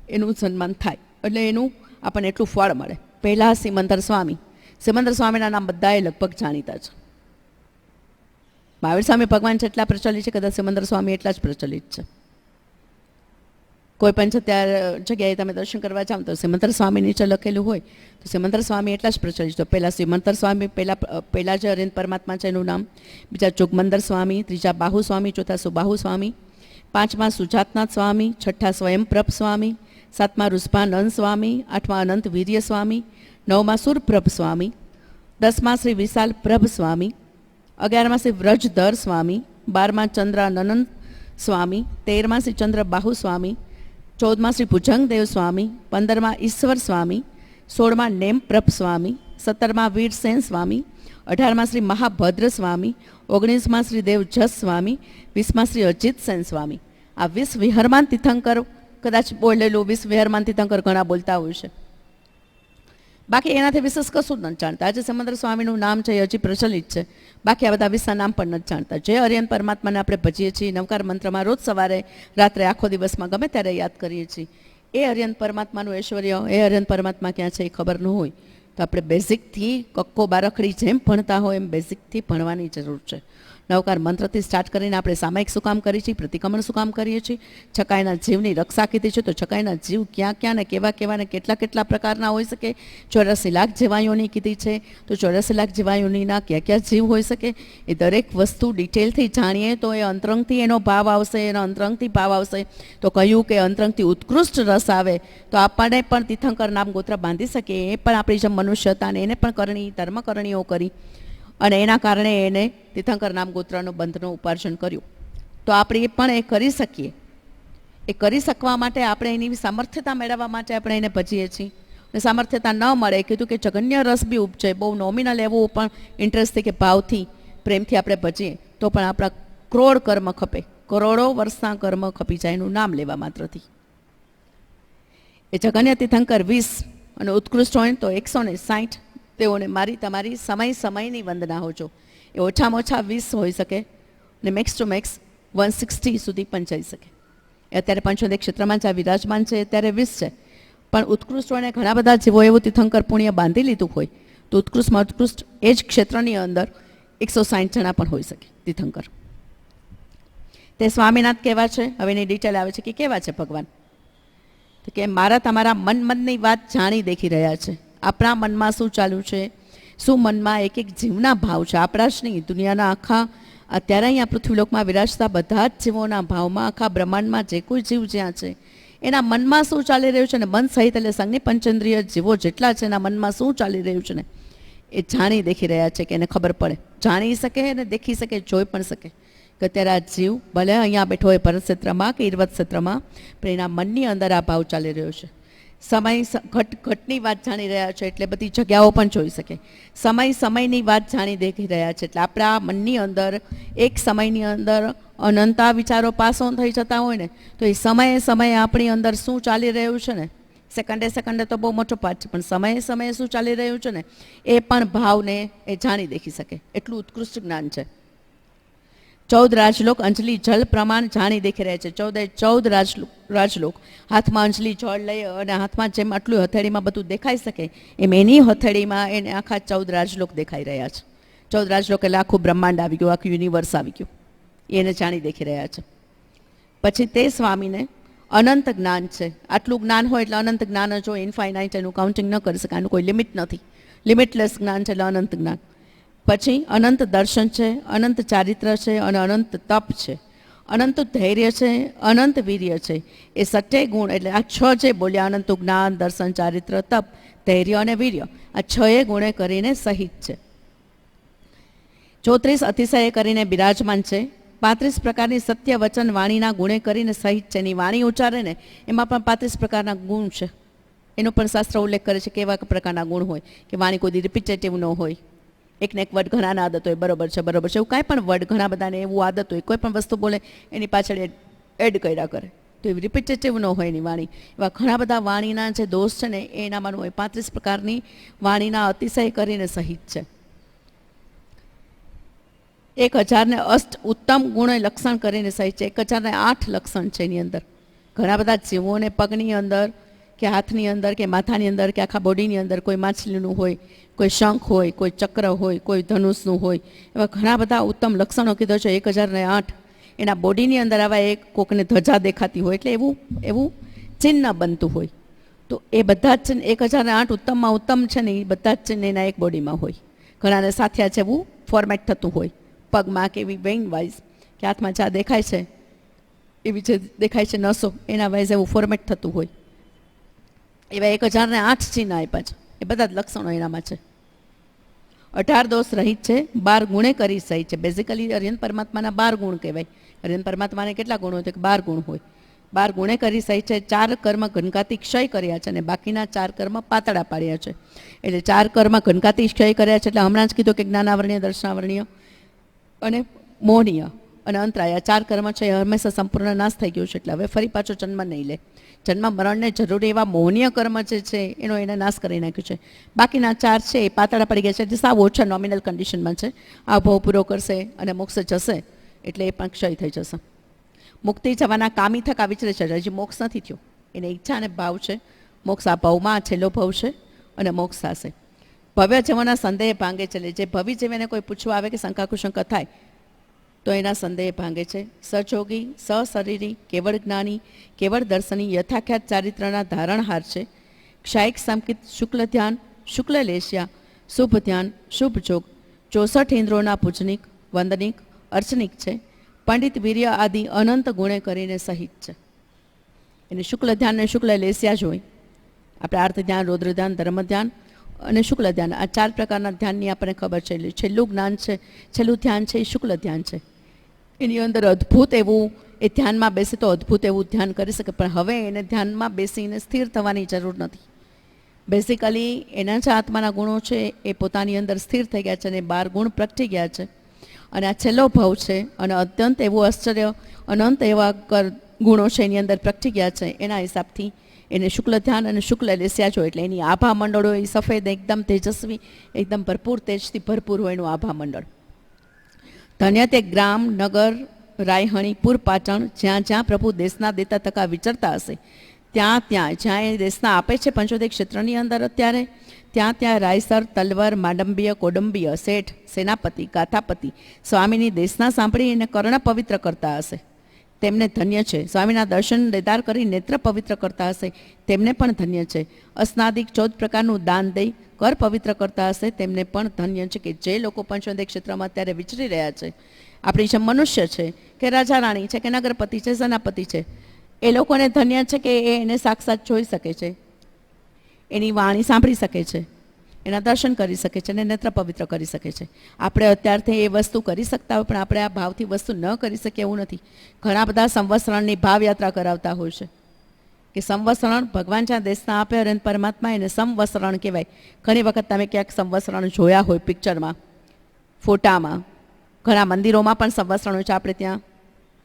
એનું સન્માન થાય, એટલે એનું આપણને એટલું ફળ મળે. પહેલાં સિમંદર સ્વામીના નામ બધાએ લગભગ જાણીતા છે. મહાવીર સ્વામી ભગવાન જેટલા પ્રચલિત છે કદાચ સિમંદર સ્વામી એટલા જ પ્રચલિત છે. કોઈ પણ જગ્યાએ તમે દર્શન કરવા જાઓ તો સિમંદર સ્વામી નીચે લખેલું હોય તો સિમંદર સ્વામી એટલા જ પ્રચલિત. તો પહેલાં સિમંદર સ્વામી, પહેલાં જે અરવિંદ પરમાત્મા છે એનું નામ, બીજા જોગમંદર સ્વામી, ત્રીજા બાહુ સ્વામી, ચોથા સુબાહુ સ્વામી, 5મા સુજાતનાથ સ્વામી, 6ઠા સ્વયંપ્રભ સ્વામી, 7મા ઋષભાનંદ સ્વામી, 8મા અનંત વીર્ય સ્વામી, 9મા સુરપ્રભ સ્વામી, 10મા શ્રી વિશાલ પ્રભ સ્વામી, 11મા શ્રી વ્રજધર સ્વામી, 12મા ચંદ્રાનંદ સ્વામી, 13મા શ્રી ચંદ્રબાહુ સ્વામી, 14મા શ્રી ભુજંગદેવ સ્વામી, 15મા ઈશ્વર સ્વામી, 16મા નેમપ્રભ સ્વામી, 17મા વીરસેન સ્વામી, 18મા શ્રી મહાભદ્ર સ્વામી, 19મા શ્રી દેવજસ સ્વામી, 20મા શ્રી અજીત સેન સ્વામી. આ 20 વિહરમાન તીર્થંકર કદાચ બોલેલું 20 વિહરમાન તીર્થંકર ઘણા બોલતા હોય છે, બાકી એનાથી વિશેષ કશું જ નથી જાણતા. આજે સમંદર સ્વામીનું નામ છે એ હજી પ્રચલિત છે, બાકી આ બધા વિશેષ નામ પણ નથી જાણતા. જે અરિયન પરમાત્માને આપણે ભજીએ છીએ, નવકાર મંત્રમાં રોજ સવારે રાત્રે આખો દિવસમાં ગમે ત્યારે યાદ કરીએ છીએ, એ અરિયન પરમાત્માનું ઐશ્વર્ય, એ અરિયન પરમાત્મા ક્યાં છે એ ખબર ન હોય તો આપણે બેઝિકથી કક્કો બારખડી જેમ ભણતા હોય એમ બેઝિકથી ભણવાની જરૂર છે. નવકાર મંત્રથી સ્ટાર્ટ કરીને આપણે સામાયિક શું કામ કરીએ છીએ, પ્રતિક્રમણ શું કામ કરીએ છીએ, છકાઈના જીવની રક્ષા કીધી છે તો છકાઈના જીવ ક્યાં ક્યાં ને કેવા ને કેટલા પ્રકારના હોઈ શકે. 84 લાખ જીવાયુઓની કીધી છે તો 84 લાખ જીવાયુઓનીના ક્યાં જીવ હોઈ શકે એ દરેક વસ્તુ ડિટેલથી જાણીએ તો એ અંતરંગથી એનો ભાવ આવશે, એનો અંતરંગથી ભાવ આવશે. તો કહ્યું કે અંતરંગથી ઉત્કૃષ્ટ રસ આવે તો આપણને પણ તીર્થંકર નામ ગોત્ર બાંધી શકીએ. એ પણ આપણી જે મનુષ્યતાને એને પણ કરણી ધર્મકરણીઓ કરી અને એના કારણે એને તીર્થંકર નામ ગોત્રનો બંધનું ઉપાર્જન કર્યું. તો આપણે પણ એ કરી શકીએ. એ કરી શકવા માટે આપણે એની સામર્થ્યતા મેળવવા માટે આપણે એને ભજીએ છીએ. અને સામર્થ્યતા ન મળે, કીધું કે જગન્ય રસ બી ઉપજે, બહુ નોમિનલ એવું પણ ઇન્ટરેસ્ટથી કે ભાવથી પ્રેમથી આપણે ભજીએ તો પણ આપણા ક્રોડ કર્મ ખપે, કરોડો વર્ષના કર્મ ખપી જાય એનું નામ લેવા માત્રથી. એ જગન્ય તીર્થંકર 20 અને ઉત્કૃષ્ટ હોય તો 160 તેઓને મારી તમારી સમયની વંદના હોજો. એ ઓછામાં ઓછા 20 હોઈ શકે ને મેક્સ ટુ મેક્સ 160 સુધી પણ જઈ શકે. એ અત્યારે પંચોદય ક્ષેત્રમાં જ્યાં વિરાજમાન છે અત્યારે 20 છે, પણ ઉત્કૃષ્ટ હોય ને ઘણા બધા જીવો એવું તીર્થંકર પુણ્ય બાંધી લીધું હોય તો ઉત્કૃષ્ટમાં ઉત્કૃષ્ટ એ જ ક્ષેત્રની અંદર 160 જણા પણ હોઈ શકે તીર્થંકર. તે સ્વામીનાથ કેવા છે, હવે એની ડિટેલ આવે છે કે કેવા છે ભગવાન. તો કે મારા તમારા મનની વાત જાણી દેખી રહ્યા છે. આપણા મનમાં શું ચાલુ છે, શું મનમાં એક એક જીવના ભાવ છે, આપણા જ નહીં દુનિયાના આખા અત્યારે અહીંયા પૃથ્વીલોકમાં વિરાજતા બધા જ જીવોના ભાવમાં, આખા બ્રહ્માંડમાં જે કોઈ જીવ જ્યાં છે એના મનમાં શું ચાલી રહ્યું છે ને મન સહિત એટલે સંજ્ઞ પંચેન્દ્રિય જીવો જેટલા છે એના મનમાં શું ચાલી રહ્યું છે ને એ જાણી દેખી રહ્યા છે કે એને ખબર પડે, જાણી શકે અને દેખી શકે, જોઈ પણ શકે કે અત્યારે આ જીવ ભલે અહીંયા બેઠો હોય ભરત ક્ષેત્રમાં કે ઈરવત ક્ષેત્રમાં પણ એના મનની અંદર આ ભાવ ચાલી રહ્યો છે. ઘટની વાત જાણી રહ્યા છે એટલે બધી જગ્યાઓ પણ જોઈ શકે. સમયની વાત જાણી દેખી રહ્યા છે એટલે આપણા મનની અંદર એક સમયની અંદર અનંતા વિચારો પાસ ઓન થઈ જતા હોય ને, તો એ સમયે આપણી અંદર શું ચાલી રહ્યું છે ને, સેકન્ડે તો બહુ મોટો પાર્ટ છે, પણ સમયે શું ચાલી રહ્યું છે ને એ પણ ભાવને એ જાણી દેખી શકે એટલું ઉત્કૃષ્ટ જ્ઞાન છે. 14 રાજલોક અંજલિ જલ પ્રમાણ જાણી દેખી રહ્યા છે. 14 રાજલોક હાથમાં અંજલિ જળ લઈ અને હાથમાં જેમ આટલું હથેળીમાં બધું દેખાઈ શકે એમ એની હથેળીમાં એને આખા 14 રાજલોક દેખાઈ રહ્યા છે. 14 રાજલોક એટલે આખું બ્રહ્માંડ આવી ગયું, આખું યુનિવર્સ આવી ગયું, એને જાણી દેખી રહ્યા છે. પછી તે સ્વામીને અનંત જ્ઞાન છે. આટલું જ્ઞાન હોય એટલે અનંત જ્ઞાન જ હોય, ઇન્ફાઇનાઇટ, એનું કાઉન્ટિંગ ન કરી શકે, આનું કોઈ લિમિટ નથી, લિમિટલેસ જ્ઞાન છે એટલે અનંત જ્ઞાન. પછી અનંત દર્શન છે, અનંત ચારિત્ર છે અને અનંત તપ છે, અનંત ધૈર્ય છે, અનંત વીર્ય છે. એ 6 ગુણ એટલે આ 6 જે બોલ્યા, અનંત જ્ઞાન, દર્શન, ચારિત્ર, તપ, ધૈર્ય અને વીર્ય, આ 6 ગુણે કરીને સહિત છે. 34 અતિશય કરીને બિરાજમાન છે. 35 પ્રકારની સત્ય વચન વાણીના ગુણે કરીને સહિત છે. એની વાણી ઉચ્ચારે ને એમાં પણ 35 પ્રકારના ગુણ છે. એનો પણ શાસ્ત્ર ઉલ્લેખ કરે છે કેવા પ્રકારના ગુણ હોય, કે વાણી કોઈ રિપીટેટિવ ન હોય, એકને એક વર્ડ ઘણાના આદત હોય, બરોબર છે એવું કાંઈ પણ વર્ડ ઘણા બધાને એવું આદત હોય, કોઈ પણ વસ્તુ બોલે એની પાછળ એડ કર્યા કરે, તો એવી રિપીટેટિવ ન હોય એની વાણી. એવા ઘણા બધા વાણીના જે દોષ છે ને એ એનામાં હોય. 35 પ્રકારની વાણીના અતિશય કરીને સહિત છે. 1008 ઉત્તમ ગુણ લક્ષણ કરીને સહિત છે. 1008 લક્ષણ છે એની અંદર. ઘણા બધા જીવોને પગની અંદર કે હાથની અંદર કે માથાની અંદર કે આખા બોડીની અંદર કોઈ માછલીનું હોય, કોઈ શંખ હોય, કોઈ ચક્ર હોય, કોઈ ધનુષનું હોય, એવા ઘણા બધા ઉત્તમ લક્ષણો કીધો છે. 1008 એના બોડીની અંદર આવા એક કોકને ધજા દેખાતી હોય એટલે એવું ચિહ્ન બનતું હોય. તો એ બધા જ 1008 ઉત્તમમાં ઉત્તમ છે ને એ બધા જ ચિહ્ન એના એક બોડીમાં હોય. ઘણાને સાથિયા જેવું ફોર્મેટ થતું હોય, પગમાં કે એવી વેઇન વાઇઝ, કે હાથમાં ચા દેખાય છે એવી જે દેખાય છે નસો એના વાઇઝ એવું ફોર્મેટ થતું હોય. એવા 1008 ચિહ્ન આપ્યા છે. એ બધા જ લક્ષણો એનામાં છે. 18 દોષ રહિત છે. 12 ગુણે કરી સહિત છે. બેઝિકલી હરિયન પરમાત્માના 12 ગુણ કહેવાય. હરિયન પરમાત્માને કેટલા ગુણ હોય તો 12 ગુણ હોય. 12 ગુણે કરી સહિત છે. 4 કર્મ ઘનકાતી ક્ષય કર્યા છે અને બાકીના 4 કર્મ પાતળા પાડ્યા છે. એટલે 4 કર્મ ઘનકાતી ક્ષય કર્યા છે એટલે હમણાં જ કીધું કે જ્ઞાનાવરણીય, દર્શનાવરણીય અને મોહનીય અને અંતરાય, 4 કર્મ છે એ હંમેશા સંપૂર્ણ નાશ થઈ ગયું છે. એટલે હવે ફરી પાછો જન્મ નહીં લે. જન્મ મરણને જરૂરી એવા મોહનીય કર્મ જે છે એનો એને નાશ કરી નાખ્યું છે. બાકીના 4 છે એ પાતળા પડી ગયા છે, જે સાવ ઓછા નોમિનલ કન્ડિશનમાં છે. આ ભાવ પૂરો કરશે અને મોક્ષ જશે એટલે એ પણ ક્ષય થઈ જશે. મુક્તિ જવાના કામી થકા વિચરે છે. હજી મોક્ષ નથી થયો, એને ઈચ્છા અને ભાવ છે. મોક્ષ આ ભાવમાં છેલ્લો ભાવ છે અને મોક્ષ થશે. ભવ્ય જીવોના સંદેહ ભાંગે છે. જે ભવિ જીવને કોઈ પૂછવા આવે કે શંકા કુશંકા થાય તો એના સંદેહ ભાંગે છે. સજોગી, સશરીરી, કેવળ જ્ઞાની, કેવળ દર્શની, યથાખ્યાત ચારિત્રના ધારણહાર છે. ક્ષાયિક સંકિત, શુક્લ ધ્યાન, શુક્લ લેશિયા, શુભ ધ્યાન, શુભ જોગ, 64 ઇન્દ્રોના પૂજનિક, વંદનિક, અર્ચનિક છે. પંડિત વીર્ય આદિ અનંત ગુણે કરીને સહિત છે. એને શુક્લ ધ્યાન ને શુક્લ લેશિયા જ હોય. આપણે આર્ત ધ્યાન, રૌદ્ર ધ્યાન, ધર્મ ધ્યાન અને શુક્લ ધ્યાન, આ 4 પ્રકારના ધ્યાનની આપણને ખબર છે. છેલ્લું જ્ઞાન છે, છેલ્લું ધ્યાન છે એ શુક્લ ધ્યાન છે. એની અંદર અદ્ભુત એવું એ ધ્યાનમાં બેસે તો અદ્ભુત એવું ધ્યાન કરી શકે, પણ હવે એને ધ્યાનમાં બેસીને સ્થિર થવાની જરૂર નથી. બેઝિકલી એના જે આત્માના ગુણો છે એ પોતાની અંદર સ્થિર થઈ ગયા છે અને 12 ગુણ પ્રગટી ગયા છે. અને આ છેલ્લો ભાવ છે અને અત્યંત એવું આશ્ચર્ય, અનંત એવા ગુણો છે એની અંદર પ્રગટી ગયા છે. એના હિસાબથી એને શુક્લ ધ્યાન અને શુક્લ લેસ્યા જો એટલે એની આભા મંડળો એ સફેદ, એકદમ તેજસ્વી, એકદમ ભરપૂર તેજથી ભરપૂર હોય એનું આભા મંડળ. ધન્ય તે ગ્રામ, નગર, રાયહણી, પૂર, પાટણ, જ્યાં જ્યાં પ્રભુ દેશના દેતા તકા વિચરતા હશે ત્યાં જ્યાં એ દેશના આપે છે 75 ક્ષેત્રની અંદર અત્યારે ત્યાં રાયસર, તલવર, માંડંબીય, કોડંબીય, શેઠ, સેનાપતિ, ગાથાપતિ સ્વામીની દેશના સાંભળી એને કર્ણ પવિત્ર કરતા હશે તેમને ધન્ય છે. સ્વામીના દર્શન દેદાર કરી નેત્ર પવિત્ર કરતા હશે તેમને પણ ધન્ય છે. અસ્નાદિક 14 પ્રકારનું દાન દઈ કર પવિત્ર કરતા હશે તેમને પણ ધન્ય છે. કે જે લોકો 75 ક્ષેત્રમાં અત્યારે વિચરી રહ્યા છે, આપણી જે મનુષ્ય છે કે રાજા રાણી છે કે નગરપતિ છે, સેનાપતિ છે, એ લોકોને ધન્ય છે કે એને સાક્ષાત જોઈ શકે છે, એની વાણી સાંભળી શકે છે, એના દર્શન કરી શકે છે અને નેત્ર પવિત્ર કરી શકે છે. આપણે અત્યારથી એ વસ્તુ કરી શકતા હોય પણ આપણે આ ભાવથી વસ્તુ ન કરી શકીએ એવું નથી. ઘણા બધા સંવત્સરણની ભાવયાત્રા કરાવતા હોય છે. કે સંવત્સરણ ભગવાન જ્યાં દેશના આપે અને પરમાત્મા એને સંવત્સરણ કહેવાય. ઘણી વખત તમે ક્યાંક સંવત્સરણ જોયા હોય પિક્ચરમાં, ફોટામાં, ઘણા મંદિરોમાં પણ સંવત્સરણ હોય છે. આપણે ત્યાં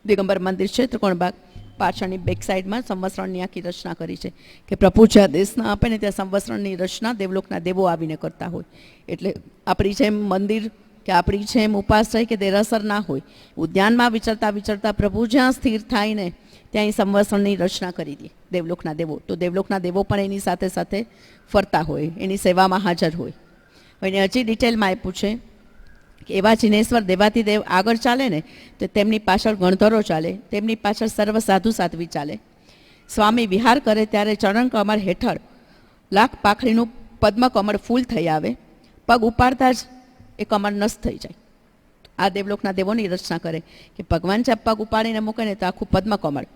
દિગંબર મંદિર છે ત્રિકોણબાગ, પાછળની બેક સાઈડમાં સંવત્સરણની આખી રચના કરી છે કે પ્રભુ જ્યાં દેશના આપે ને ત્યાં સંવત્સરણની રચના દેવલોકના દેવો આવીને કરતા હોય. એટલે આપણી જેમ મંદિર કે આપણી જેમ ઉપાશ્રય કે દેરાસર ના હોય, ઉદ્યાનમાં વિચરતા વિચરતા પ્રભુ જ્યાં સ્થિર થાય ને ત્યાં સંવત્સરણની રચના કરી દે દેવલોકના દેવો. તો દેવલોકના દેવો પણ એની સાથે સાથે ફરતા હોય, એની સેવામાં હાજર હોય. એને હજી ડિટેલમાં આપ્યું છે કે એવા જિનેશ્વર દેવાતિદેવ આગળ ચાલે ને તો તેમની પાછળ ગણધરો ચાલે, તેમની પાછળ સર્વ સાધુ સાધ્વી ચાલે. સ્વામી વિહાર કરે ત્યારે ચરણ કમળ હેઠળ લાખ પાખડીનું પદ્મકમળ ફૂલ થઈ આવે, પગ ઉપાડતા જ એ કમળ નષ્ટ થઈ જાય. આ દેવલોકના દેવોની રચના કરે કે ભગવાન જ્યાં પગ ઉપાડીને મૂકે ને તો આખું પદ્મકમળ,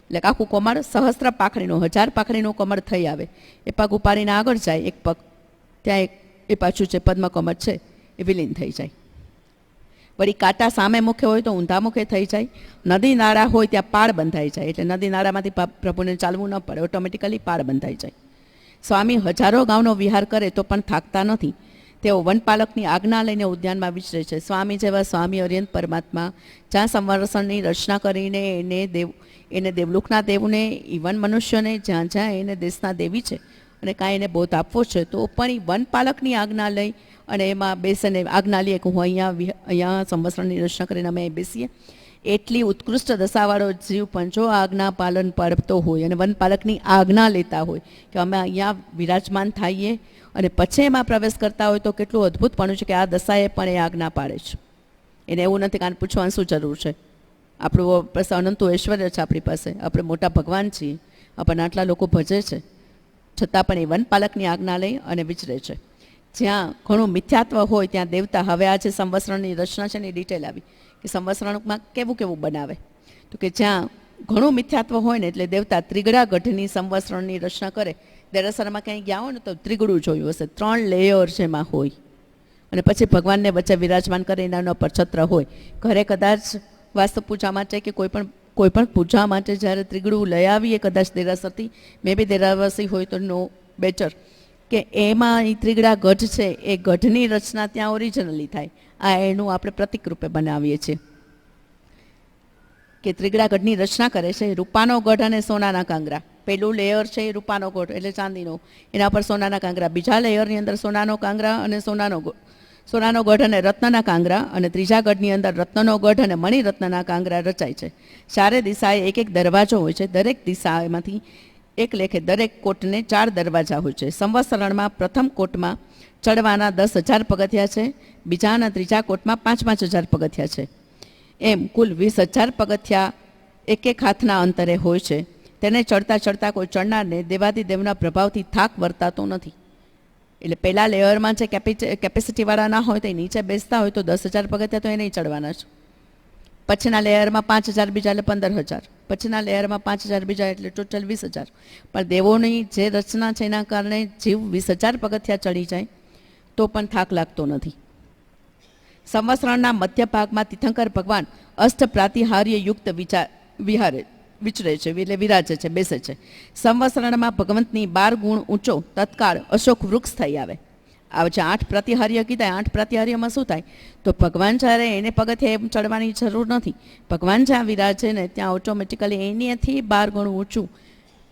એટલે આખું કમળ સહસ્ત્ર પાખડીનું, 1000 પાખડીનું કમળ થઈ આવે. એ પગ ઉપાડીને આગળ જાય, એક પગ ત્યાં એ પાછું જે પદ્મકમળ છે એ વિલીન થઈ જાય. વળી કાંટા સામે મુખે હોય તો ઊંધા મુખે થઈ જાય. નદી નાળા હોય ત્યાં પાળ બંધાઈ જાય, એટલે નદી નાળામાંથી પ્રભુને ચાલવું ન પડે, ઓટોમેટિકલી પાળ બંધાઈ જાય. સ્વામી હજારો ગામનો વિહાર કરે તો પણ થાકતા નથી. તેઓ વનપાલકની આજ્ઞા લઈને ઉદ્યાનમાં વિચરે છે. સ્વામી જેવા સ્વામી અર્યંત પરમાત્મા જ્યાં સંવત્સરણની રચના કરીને એને દેવલોકના દેવને, ઇવન મનુષ્યને જ્યાં જ્યાં એને દેશના દેવી છે અને કાંઈ એને બોધ આપવો છે તો પણ એ વનપાલકની આજ્ઞા લઈ અને એમાં બેસીને આજ્ઞા લઈએ કે હું અહીંયા સંવત્સરણની રચના કરીને અમે બેસીએ. એટલી ઉત્કૃષ્ટ દશાવાળો જીવ પણ જો આજ્ઞા પાલન પડતો હોય અને વનપાલકની આજ્ઞા લેતા હોય કે અમે અહીંયા વિરાજમાન થઈએ અને પછી એમાં પ્રવેશ કરતા હોય તો કેટલું અદ્ભુતપણું છે કે આ દશાએ પણ એ આજ્ઞા પાડે છે. એને એવું નથી કે આને પૂછવાની શું જરૂર છે, આપણું પાસે અનંત ઐશ્વર્ય છે આપણી પાસે, આપણે મોટા ભગવાન છીએ, આપણને આટલા લોકો ભજે છે, છતાં પણ એ વનપાલકની આજ્ઞા લઈ અને વિચરે છે. જ્યાં ઘણું મિથ્યાત્વ હોય ત્યાં દેવતા, હવે આ જે સંવત્સરણની રચના છે એની ડિટેલ આવી કે સંવત્સરણમાં કેવું કેવું બનાવે, તો કે જ્યાં ઘણું મિથ્યાત્વ હોય ને એટલે દેવતા ત્રિગડા ગઢની સંવત્સરણની રચના કરે. દેરાસરમાં ક્યાંય ગયા હોય ને તો ત્રિગડું જોયું હશે, 3 લેયર જેમાં હોય અને પછી ભગવાનને વચ્ચે વિરાજમાન કરે, એના પર છત્ર હોય. ઘરે કદાચ વાસ્તુ પૂજા માટે કે કોઈ પણ પૂજા માટે જ્યારે ત્રિગડું લઈ આવીએ કદાચ દેરાસરથી, મે બી દેરાસરી હોય તો નો બેટર, કે એમાં એ ત્રિગડા ગઢ છે એ ગઢની રચના ત્યાં ઓરિજિનલી થાય. આ એનું આપણે પ્રતિક રૂપે બનાવીએ છીએ કે ત્રિગડા ગઢની રચના કરે છે. રૂપાનો ગઢ અને સોનાના કાંગરા, પહેલું લેયર છે એ રૂપાનો ગઢ એટલે ચાંદીનો, એના પર સોનાના કાંગરા. બીજા લેયરની અંદર સોનાનો કાંગરા અને સોનાનો ગઢ અને રત્નના કાંગરા, અને ત્રીજા ગઢની અંદર રત્નનો ગઢ અને મણિરત્નના કાંગરા રચાય છે. ચારે દિશાએ એક એક દરવાજો હોય છે, દરેક દિશામાંથી એક લેખે દરેક કોટને 4 દરવાજા હોય છે. સંવત્સરણમાં પ્રથમ કોટમાં ચડવાના 10,000 પગથિયા છે, બીજા અને ત્રીજા કોટમાં 5,000 પગથિયા છે. એમ કુલ 20,000 પગથિયા એક એક હાથના અંતરે હોય છે. તેને ચડતા ચડતા કોઈ ચડનારને દેવાદિદેવના પ્રભાવથી થાક વર્તાતો નથી. એટલે પહેલા લેયરમાં જે કેપેસિટીવાળા ના હોય તો એ નીચે બેસતા હોય તો 10,000 પગથિયા તો એ નહીં ચડવાના છે. પછીના લેયરમાં 5,000 બીજા એટલે 15,000, પછીના લેયરમાં 5,000 બીજા એટલે ટોટલ 20,000. પણ દેવોની જે રચના છે એના કારણે જીવ 20,000 પગથિયા ચડી જાય તો પણ થાક લાગતો નથી. સંવત્સરણના મધ્ય ભાગમાં તીર્થંકર ભગવાન અષ્ટ પ્રાતિહાર્ય યુક્ત વિચરે છે, એટલે વિરાજે છે, બેસે છે. સંવત્સરણમાં ભગવંતની 12 ગુણ ઊંચો તત્કાળ અશોક વૃક્ષ થઈ આવે. આ જે 8 પ્રતિહાર્ય કીધા, 8 પ્રતિહાર્યમાં શું થાય તો ભગવાન જ્યારે એને પગથિયે એમ ચડવાની જરૂર નથી, ભગવાન જ્યાં વિરાજે ને ત્યાં ઓટોમેટિકલી એનીથી 12 ગણું ઊંચું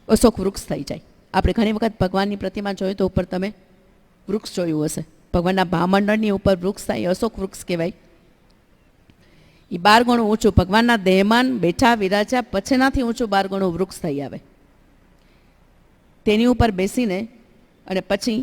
અશોક વૃક્ષ થઈ જાય. આપણે ઘણી વખત ભગવાનની પ્રતિમા જોઈએ તો ઉપર તમે વૃક્ષ જોયું હશે, ભગવાનના ભામંડળની ઉપર વૃક્ષ થાય, અશોક વૃક્ષ કહેવાય. એ 12 ગણું ઊંચું ભગવાનના દેહમાન બેઠા વિરાજ્યા પછીનાથી ઊંચું 12 ગણું વૃક્ષ થઈ આવે. તેની ઉપર બેસીને અને પછી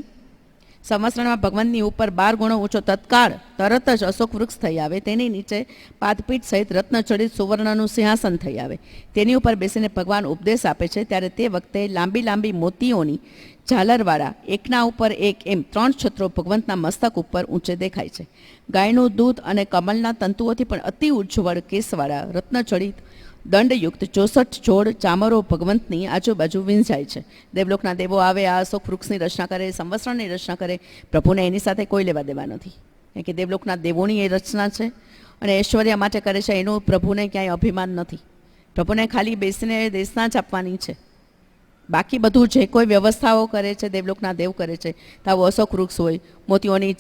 સંવત્સરણમાં ભગવાનની ઉપર 12 ગણો ઊંચો તત્કાળ તરત જ અશોક વૃક્ષ થઈ આવે. તેની નીચે પાદપીઠ સહિત રત્નચડિત સુવર્ણનું સિંહાસન થઈ આવે. તેની ઉપર બેસીને ભગવાન ઉપદેશ આપે છે. ત્યારે તે વખતે લાંબી લાંબી મોતીઓની ઝાલરવાળા એકના ઉપર એક એમ 3 છત્રો ભગવંતના મસ્તક ઉપર ઊંચે દેખાય છે. ગાયનું દૂધ અને કમલના તંતુઓથી પણ અતિ ઉજ્જવળ કેસવાળા રત્નચડિત દંડયુક્ત 64 જોડ ચામરો ભગવંતની આજુબાજુ વીંઝાય છે. દેવલોકના દેવો આવે, આ અશોક વૃક્ષની રચના કરે, સંવત્સરણની રચના કરે, પ્રભુને એની સાથે કોઈ લેવા દેવા નથી. કારણ કે દેવલોકના દેવોની એ રચના છે અને ઐશ્વર્ય માટે કરે છે, એનું પ્રભુને ક્યાંય અભિમાન નથી. પ્રભુને ખાલી બેસીને દેશના જ આપવાની છે. બાકી બધું જે કોઈ વ્યવસ્થાઓ કરે છે, દેવલોકના દેવ કરે છે, તો આવું અશોક વૃક્ષ હોય, મોતીઓની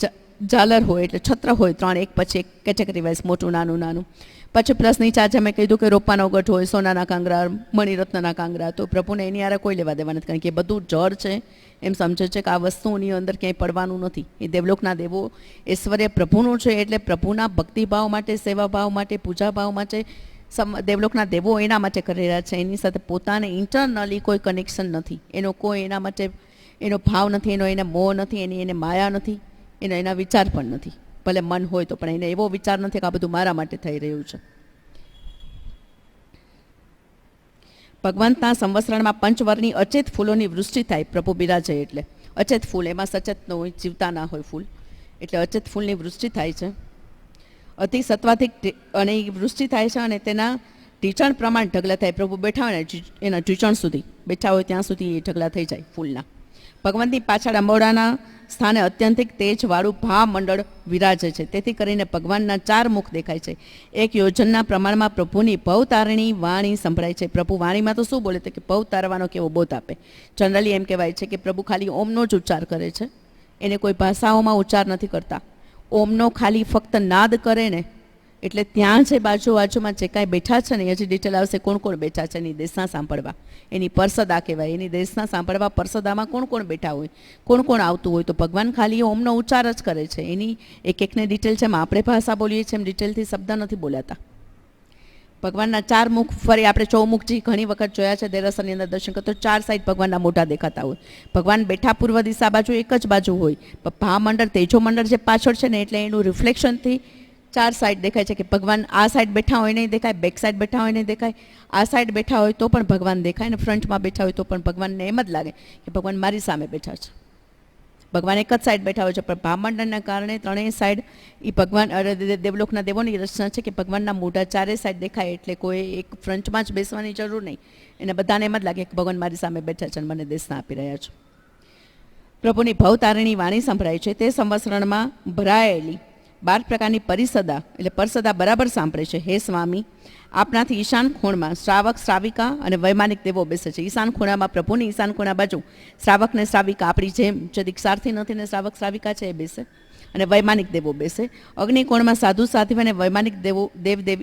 ઝાલર હોય, એટલે છત્ર હોય, 3 એક પછી એક કેટેગરી વાઇઝ, મોટું નાનું નાનું. પછી પ્લસ નીચે આજે મેં કીધું કે રોપાનો ગઢ હોય, સોનાના કાંગરા, મણિરત્નના કાંગરા. તો પ્રભુને એની હારે કોઈ લેવા દેવા નથી, કારણ કે એ બધું જળ છે, એમ સમજે છે કે આ વસ્તુની અંદર ક્યાંય પડવાનું નથી. એ દેવલોકના દેવો ઐશ્વર્ય પ્રભુનું છે, એટલે પ્રભુના ભક્તિભાવ માટે, સેવાભાવ માટે, પૂજાભાવ માટે દેવલોકના દેવો એના માટે કરી રહ્યા છે. એની સાથે પોતાને ઇન્ટરનલી કોઈ કનેક્શન નથી, એનો કોઈ એના માટે એનો ભાવ નથી, એનો એને મોહ નથી, એની એને માયા નથી, એના વિચાર પણ નથી. ભલે મન હોય તો પણ એને એવો વિચાર નથી કે આ બધું મારા માટે થઈ રહ્યું છે. ભગવંતના સંવત્સરણમાં પંચવર્ણી અચેત ફૂલોની વૃષ્ટિ થાય, પ્રભુ બિરાજે એટલે. અચેત ફૂલ, એમાં સચેત ન હોય, જીવતા ના હોય ફૂલ, એટલે અચેત ફૂલની વૃષ્ટિ થાય છે. અતિ સત્વાધિક અને વૃષ્ટિ થાય છે, અને તેના ઢીંચણ પ્રમાણ ઢગલા થાય. પ્રભુ બેઠા હોય ને એના ઢીંચણ સુધી બેઠા હોય ત્યાં સુધી એ ઢગલા થઈ જાય ફૂલના. ભગવંતની પાછળ અંબોડાના સ્થાને અત્યંતિક તેજવાળું ભા મંડળ વિરાજે છે. તેથી કરીને ભગવાનના 4 મુખ દેખાય છે. એક યોજનના પ્રમાણમાં પ્રભુની ભવતારણી વાણી સંભળાય છે. પ્રભુ વાણીમાં તો શું બોલે તો કે ભવ તારવાનો કેવો બોધ આપે. જનરલી એમ કહેવાય છે કે પ્રભુ ખાલી ઓમનો જ ઉચ્ચાર કરે છે, એને કોઈ ભાષાઓમાં ઉચ્ચાર નથી કરતા. ઓમનો ખાલી ફક્ત નાદ કરે ને એટલે ત્યાં જે બાજુમાં જે કાંઈ બેઠા છે ને, હજી ડિટેલ આવશે કોણ કોણ બેઠા છે એની દેશના સાંભળવા. એની પરસદા કહેવાય, એની દેશના સાંભળવા પરસદામાં કોણ કોણ બેઠા હોય, કોણ કોણ આવતું હોય, તો ભગવાન ખાલી ઓમનો ઉચ્ચાર જ કરે છે. એની એકને ડિટેલ છે, એમ આપણે ભાષા બોલીએ છીએ એમ ડિટેલથી શબ્દ નથી બોલાતા. ભગવાનના 4 મુખ, ફરી આપણે ચૌમુખજી ઘણી વખત જોયા છે દેરાસરની અંદર દર્શન કરતો, 4 સાઈડ ભગવાનના મોઢા દેખાતા હોય. ભગવાન બેઠા પૂર્વ દિશા બાજુ એક જ બાજુ હોય, પણ ભામંડળ તેજો મંડળ જે પાછળ છે ને, એટલે એનું રિફ્લેક્શનથી 4 સાઈડ દેખાય છે. કે ભગવાન આ સાઈડ બેઠા હોય નહીં દેખાય, બેક સાઈડ બેઠા હોય નહીં દેખાય, આ સાઈડ બેઠા હોય તો પણ ભગવાન દેખાય, ને ફ્રન્ટમાં બેઠા હોય તો પણ ભગવાનને એમ જ લાગે કે ભગવાન મારી સામે બેઠા છે. ભગવાન એક જ સાઈડ બેઠા હોય છે, પણ ભામંડળના કારણે 3 સાઈડ એ ભગવાન દેવલોકના દેવોની રચના છે કે ભગવાનના મોઢા 4 સાઈડ દેખાય, એટલે કોઈ એક ફ્રન્ટમાં જ બેસવાની જરૂર નહીં. એને બધાને એમ જ લાગે કે ભગવાન મારી સામે બેઠા છે અને મને દેશના આપી રહ્યા છે. પ્રભુની ભવતારણી વાણી સંભળાય છે. તે સંવત્સરણમાં ભરાયેલી 12 પ્રકારની પરિસદા, એટલે પરસદા બરાબર સાંભળે છે. હે સ્વામી, આપનાથી ઈશાન ખૂણમાં શ્રાવક, શ્રાવિકા અને વૈમાનિક દેવો બેસે છે. ઈશાન ખૂણામાં પ્રભુની ઈશાન ખૂણા બાજુ શ્રાવક ને શ્રાવિકા, આપણી જેમ જે દીક્ષાર્થી નથી ને શ્રાવક શ્રાવિકા છે એ બેસે, અને વૈમાનિક દેવો બેસે. અગ્નિકોણમાં સાધુ સાધ્વી અને વૈમાનિક દેવો,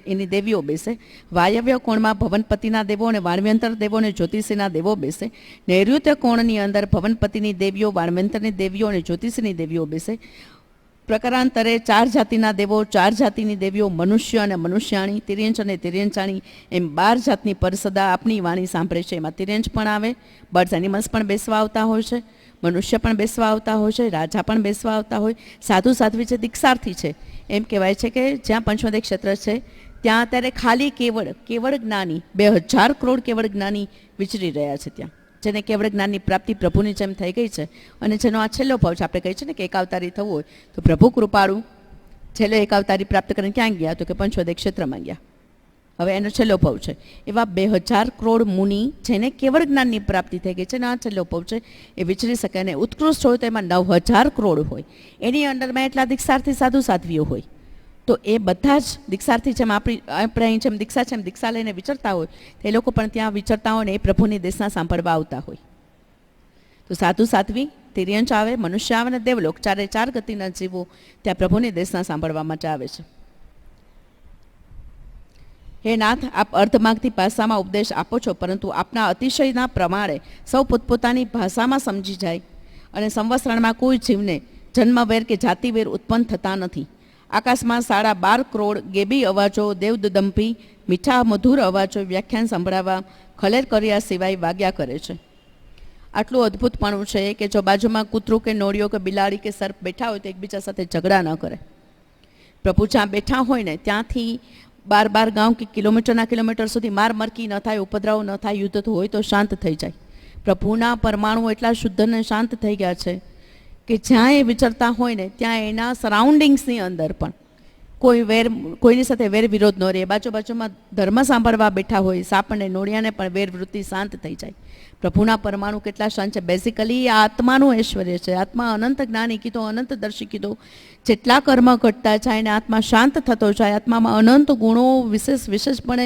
એની દેવીઓ બેસે. વાયવ્ય કોણમાં ભવનપતિના દેવો અને વાણવ્યંતર દેવો અને જ્યોતિષીના દેવો બેસે. નૈઋત્ય કોણની અંદર ભવનપતિની દેવીઓ, વાણવ્યંતરની દેવીઓ અને જ્યોતિષીની દેવીઓ બેસે. પ્રકારાંતરે 4 જાતિના દેવો, 4 જાતિની દેવીઓ, મનુષ્ય અને મનુષ્યાણી, તિર્યંચ અને તિર્યંચાણી, એમ 12 જાતની પરિસદા આપની વાણી સાંભળે છે. એમાં તિર્યંચ પણ આવે, બર્ડ્સ એનિમલ્સ પણ બેસવા આવતા હોય છે, મનુષ્ય પણ બેસવા આવતા હોય છે, રાજા પણ બેસવા આવતા હોય. સાધુ સાધ્વી છે, દીક્ષાર્થી છે. એમ કહેવાય છે કે જ્યાં પંચમદે ક્ષેત્ર છે ત્યાં અત્યારે ખાલી કેવળ જ્ઞાની 2000 કરોડ કેવળ જ્ઞાની વિચરી રહ્યા છે ત્યાં, જેને કેવળ જ્ઞાનની પ્રાપ્તિ પ્રભુની જેમ થઈ ગઈ છે. અને જેનો આ છેલ્લો ભાવ છે, આપણે કહીએ છીએ ને કે એકાવતારી થવું હોય તો પ્રભુ કૃપાળુ છેલ્લો એકાવતારી પ્રાપ્ત કરીને ક્યાં ગયા તો કે પંચવદે ક્ષેત્રમાં ગયા. હવે એનો છેલ્લો ભાવ છે. એવા 2000 કરોડ મુનિ જેને કેવળ જ્ઞાનની પ્રાપ્તિ થઈ ગઈ છે ને આ છેલ્લો ભાવ છે, એ વિચરી શકે. અને ઉત્કૃષ્ટ હોય તો એમાં 9000 કરોડ હોય, એની અંડરમાં એટલા દીક્ષાર્થી સાધુ સાધ્વીઓ હોય. તો એ બધા જ દીક્ષાર્થી જેમ આપણે અહીં જેમ દીક્ષા છે એમ દીક્ષા લઈને વિચરતા હોય, એ લોકો પણ ત્યાં વિચરતા હોય ને એ પ્રભુની દેશના સાંભળવા આવતા હોય. તો સાધુ સાધ્વી, તિર્યંચ આવે, મનુષ્ય આવે ને દેવલોક, 4 ગતિના જીવો ત્યાં પ્રભુની દેશના સાંભળવા માટે આવે છે. હે નાથ, આપ અર્ધમાગધી ભાષામાં ઉપદેશ આપો છો, પરંતુ આપના અતિશયના પ્રમાણે સૌ પોતપોતાની ભાષામાં સમજી જાય, અને સંવત્સરણમાં કોઈ જીવને જન્મવેર કે જાતિવેર ઉત્પન્ન થતા નથી. આકાશમાં 12.5 કરોડ ગેબી અવાજો, દેવદંભી મીઠા મધુર અવાજો વ્યાખ્યાન સંભળાવવા ખલેર કર્યા સિવાય વાગ્યા કરે છે. આટલું અદ્ભુતપણું છે કે જો બાજુમાં કૂતરું કે નોળિયો કે બિલાડી કે સર્પ બેઠા હોય તો એકબીજા સાથે ઝઘડા ન કરે. પ્રભુ જ્યાં બેઠા હોય ને ત્યાંથી 12 ગામ કે કિલોમીટર સુધી માર મરકી ન થાય, ઉપદ્રવ ન થાય, યુદ્ધ હોય તો શાંત થઈ જાય. પ્રભુના પરમાણુ એટલા શુદ્ધ અને શાંત થઈ ગયા છે કે જ્યાં એ વિચરતા હોય ને ત્યાં એના સરાઉન્ડિંગ્સની અંદર પણ કોઈની સાથે વેર વિરોધ ન રહે. બાજુમાં ધર્મ સાંભળવા બેઠા હોય સાપ અને નોળિયાને પણ વેર વૃત્તિ શાંત થઈ જાય. પ્રભુના પરમાણુ કેટલા શાંત છે. બેઝિકલી આ આત્માનું ઐશ્વર્ય છે. આત્મા અનંત જ્ઞાની કીધો, અનંત દર્શી કીધો. જેટલા કર્મ ઘટતા જાય ને આત્મા શાંત થતો જાય, આત્મામાં અનંત ગુણો વિશેષપણે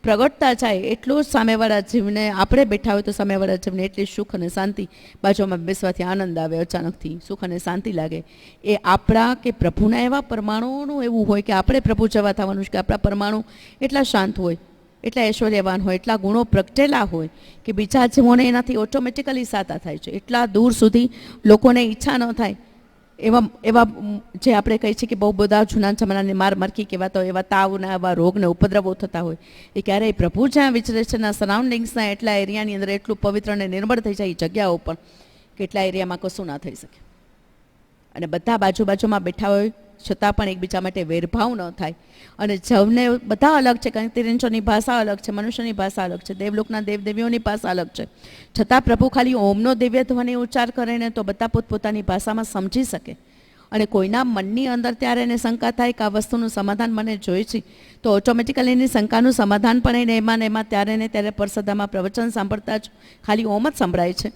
પ્રગટતા જાય એટલું જ સામેવાળા જીવને, આપણે બેઠા હોય તો સામેવાળા જીવને એટલી સુખ અને શાંતિ, બાજુમાં બેસવાથી આનંદ આવે, અચાનકથી સુખ અને શાંતિ લાગે. એ આપણા કે પ્રભુના એવા પરમાણુઓનું એવું હોય કે આપણે પ્રભુ જેવા થવાનું છે, કે આપણા પરમાણુ એટલા શાંત હોય, એટલા ઐશ્વર્યવાન હોય, એટલા ગુણો પ્રગટેલા હોય કે બીજા જીવોને એનાથી ઓટોમેટિકલી સાતા થાય છે. એટલા દૂર સુધી લોકોને ઈચ્છા ન થાય એવા એવા જે આપણે કહીએ છીએ કે બહુ બધા જૂના જમાનાની મારમરકી કહેવાતા હોય, એવા તાવના એવા રોગને ઉપદ્રવો થતા હોય, એ ક્યારેય પ્રભુ જ્યાં વિચરે છે એના સરાઉન્ડિંગ્સના એટલા એરિયાની અંદર એટલું પવિત્ર અને નિર્મળ થઈ જાય એ જગ્યાઓ પણ, કે એટલા એરિયામાં કશું ના થઈ શકે. અને બધા બાજુમાં બેઠા હોય છતાં પણ એકબીજા માટે વેરભાવ ન થાય. અને જવને બધા અલગ છે, કારણ કે તિરંજોની ભાષા અલગ છે, મનુષ્યની ભાષા અલગ છે, દેવલોકના દેવદેવીઓની ભાષા અલગ છે, છતાં પ્રભુ ખાલી ઓમનો દિવ્ય ધ્વનિ ઉચ્ચાર કરે ને તો બધા પોતપોતાની ભાષામાં સમજી શકે. અને કોઈના મનની અંદર ત્યારે એને શંકા થાય કે આ વસ્તુનું સમાધાન મને જોઈએ છે, તો ઓટોમેટિકલી એની શંકાનું સમાધાન પણ એને એમાં ને એમાં ત્યારે ને ત્યારે પરસદામાં પ્રવચન સાંભળતા જ ખાલી ઓમ જ સંભળાય છે.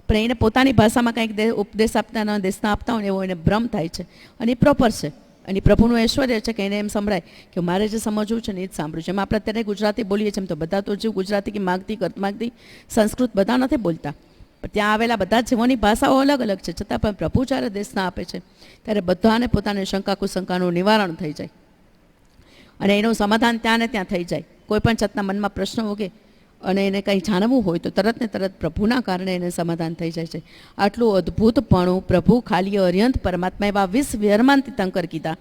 પણ એને પોતાની ભાષામાં કંઈક ઉપદેશ આપતા દેશના આપતા હોય એવો એને ભ્રમ થાય છે. અને એ પ્રોપર છે, અને પ્રભુનું ઐશ્વર્ય છે કે એને એમ સંભળાય કે મારે જે સમજવું છે ને એ જ સાંભળ્યું છે. એમ આપણે અત્યારે ગુજરાતી બોલીએ છીએ, એમ તો બધા તો જીવ ગુજરાતી કે માગતી કરતમાગતી સંસ્કૃત બધા નથી બોલતા, પણ ત્યાં આવેલા બધા જીવોની ભાષાઓ અલગ અલગ છે. છતાં પણ પ્રભુ જ્યારે દેશના આપે છે ત્યારે બધાને પોતાની શંકા કુશંકાનું નિવારણ થઈ જાય અને એનું સમાધાન ત્યાં ને ત્યાં થઈ જાય. કોઈ પણ જાતના મનમાં પ્રશ્ન ઉગે અને એને કંઈ જાણવું હોય તો તરત ને તરત પ્રભુના કારણે એને સમાધાન થઈ જાય છે. આટલું અદ્ભુતપણું પ્રભુ ખાલી અર્યંત પરમાત્મા એવા 20 વ્યરમાન તીર્થંકર કીધા.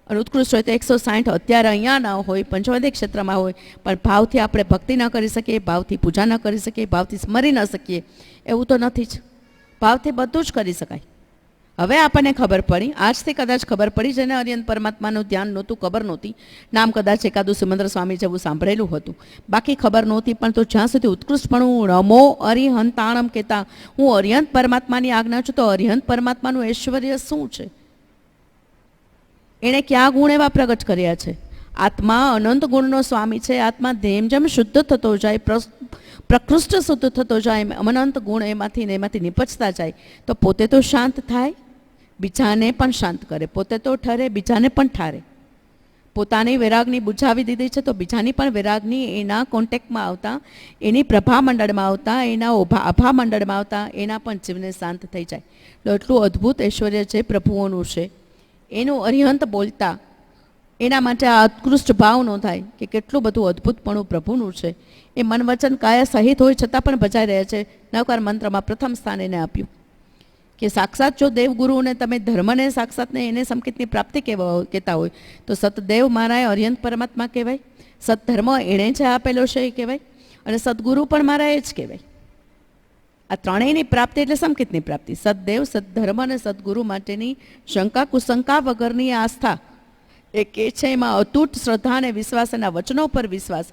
અને ઉત્કૃષ્ટ હોય તો 160 અત્યારે અહીંયા ના હોય, પંચવદે ક્ષેત્રમાં હોય, પણ ભાવથી આપણે ભક્તિ ન કરી શકીએ, ભાવથી પૂજા ન કરી શકીએ, ભાવથી સ્મરી ન શકીએ એવું તો નથી જ. ભાવથી બધું જ કરી શકાય. હવે આપણને ખબર પડી, આજથી કદાચ ખબર પડી, જેને અર્યંત પરમાત્માનું ધ્યાન નહોતું, ખબર નહોતી, નામ કદાચ એકાદું સુમંદર સ્વામી જેવું સાંભળેલું હતું, બાકી ખબર નહોતી, પણ તો જ્યાં સુધી ઉત્કૃષ્ટપણું રમો અરિહંતાણમ કહેતા હું અર્યંત પરમાત્માની આજ્ઞા છું, તો અર્યંત પરમાત્માનું ઐશ્વર્ય શું છે, એણે ક્યાં ગુણ એવા પ્રગટ કર્યા છે. આત્મા અનંત ગુણનો સ્વામી છે. આત્મા જેમ જેમ શુદ્ધ થતો જાય, પ્રકૃષ્ટ શુદ્ધ થતો જાય, અનંત ગુણ એમાંથી ને એમાંથી નિપજતા જાય, તો પોતે તો શાંત થાય, બીજાને પણ શાંત કરે, પોતે તો ઠરે, બીજાને પણ ઠારે. પોતાની વૈરાગની બુઝાવી દીધી છે તો બીજાની પણ વૈરાગની એના કોન્ટેક્ટમાં આવતા, એની પ્રભા મંડળમાં આવતા, એના આભા મંડળમાં આવતા એના પણ જીવને શાંત થઈ જાય. તો એટલું અદ્ભુત ઐશ્વર્ય છે પ્રભુઓનું છે. એનું અરિહંત બોલતા એના માટે આ ઉત્કૃષ્ટ ભાવ ન થાય કે કેટલું બધું અદ્ભુતપણું પ્રભુનું છે. એ મન વચન કાયા સહિત હોય છતાં પણ બજાઈ રહ્યા છે. નવકાર મંત્રમાં પ્રથમ સ્થાન એને આપ્યું કે સાક્ષાત જો દેવગુરુને તમે ધર્મને સાક્ષાતને એને સંકેતની પ્રાપ્તિ કહેતા હોય તો સતદેવ મારા અર્યંત પરમાત્મા કહેવાય, સતધર્મ એણે જે આપેલો છે એ કહેવાય, અને સદગુરુ પણ મારા એ જ કહેવાય. આ ત્રણેયની પ્રાપ્તિ એટલે સંકેતની પ્રાપ્તિ. સદદેવ, સદધર્મ અને સદગુરુ માટેની શંકા કુશંકા વગરની આસ્થા એ કે છે, એમાં અતૂટ શ્રદ્ધા અને વિશ્વાસ, એના વચનો પર વિશ્વાસ.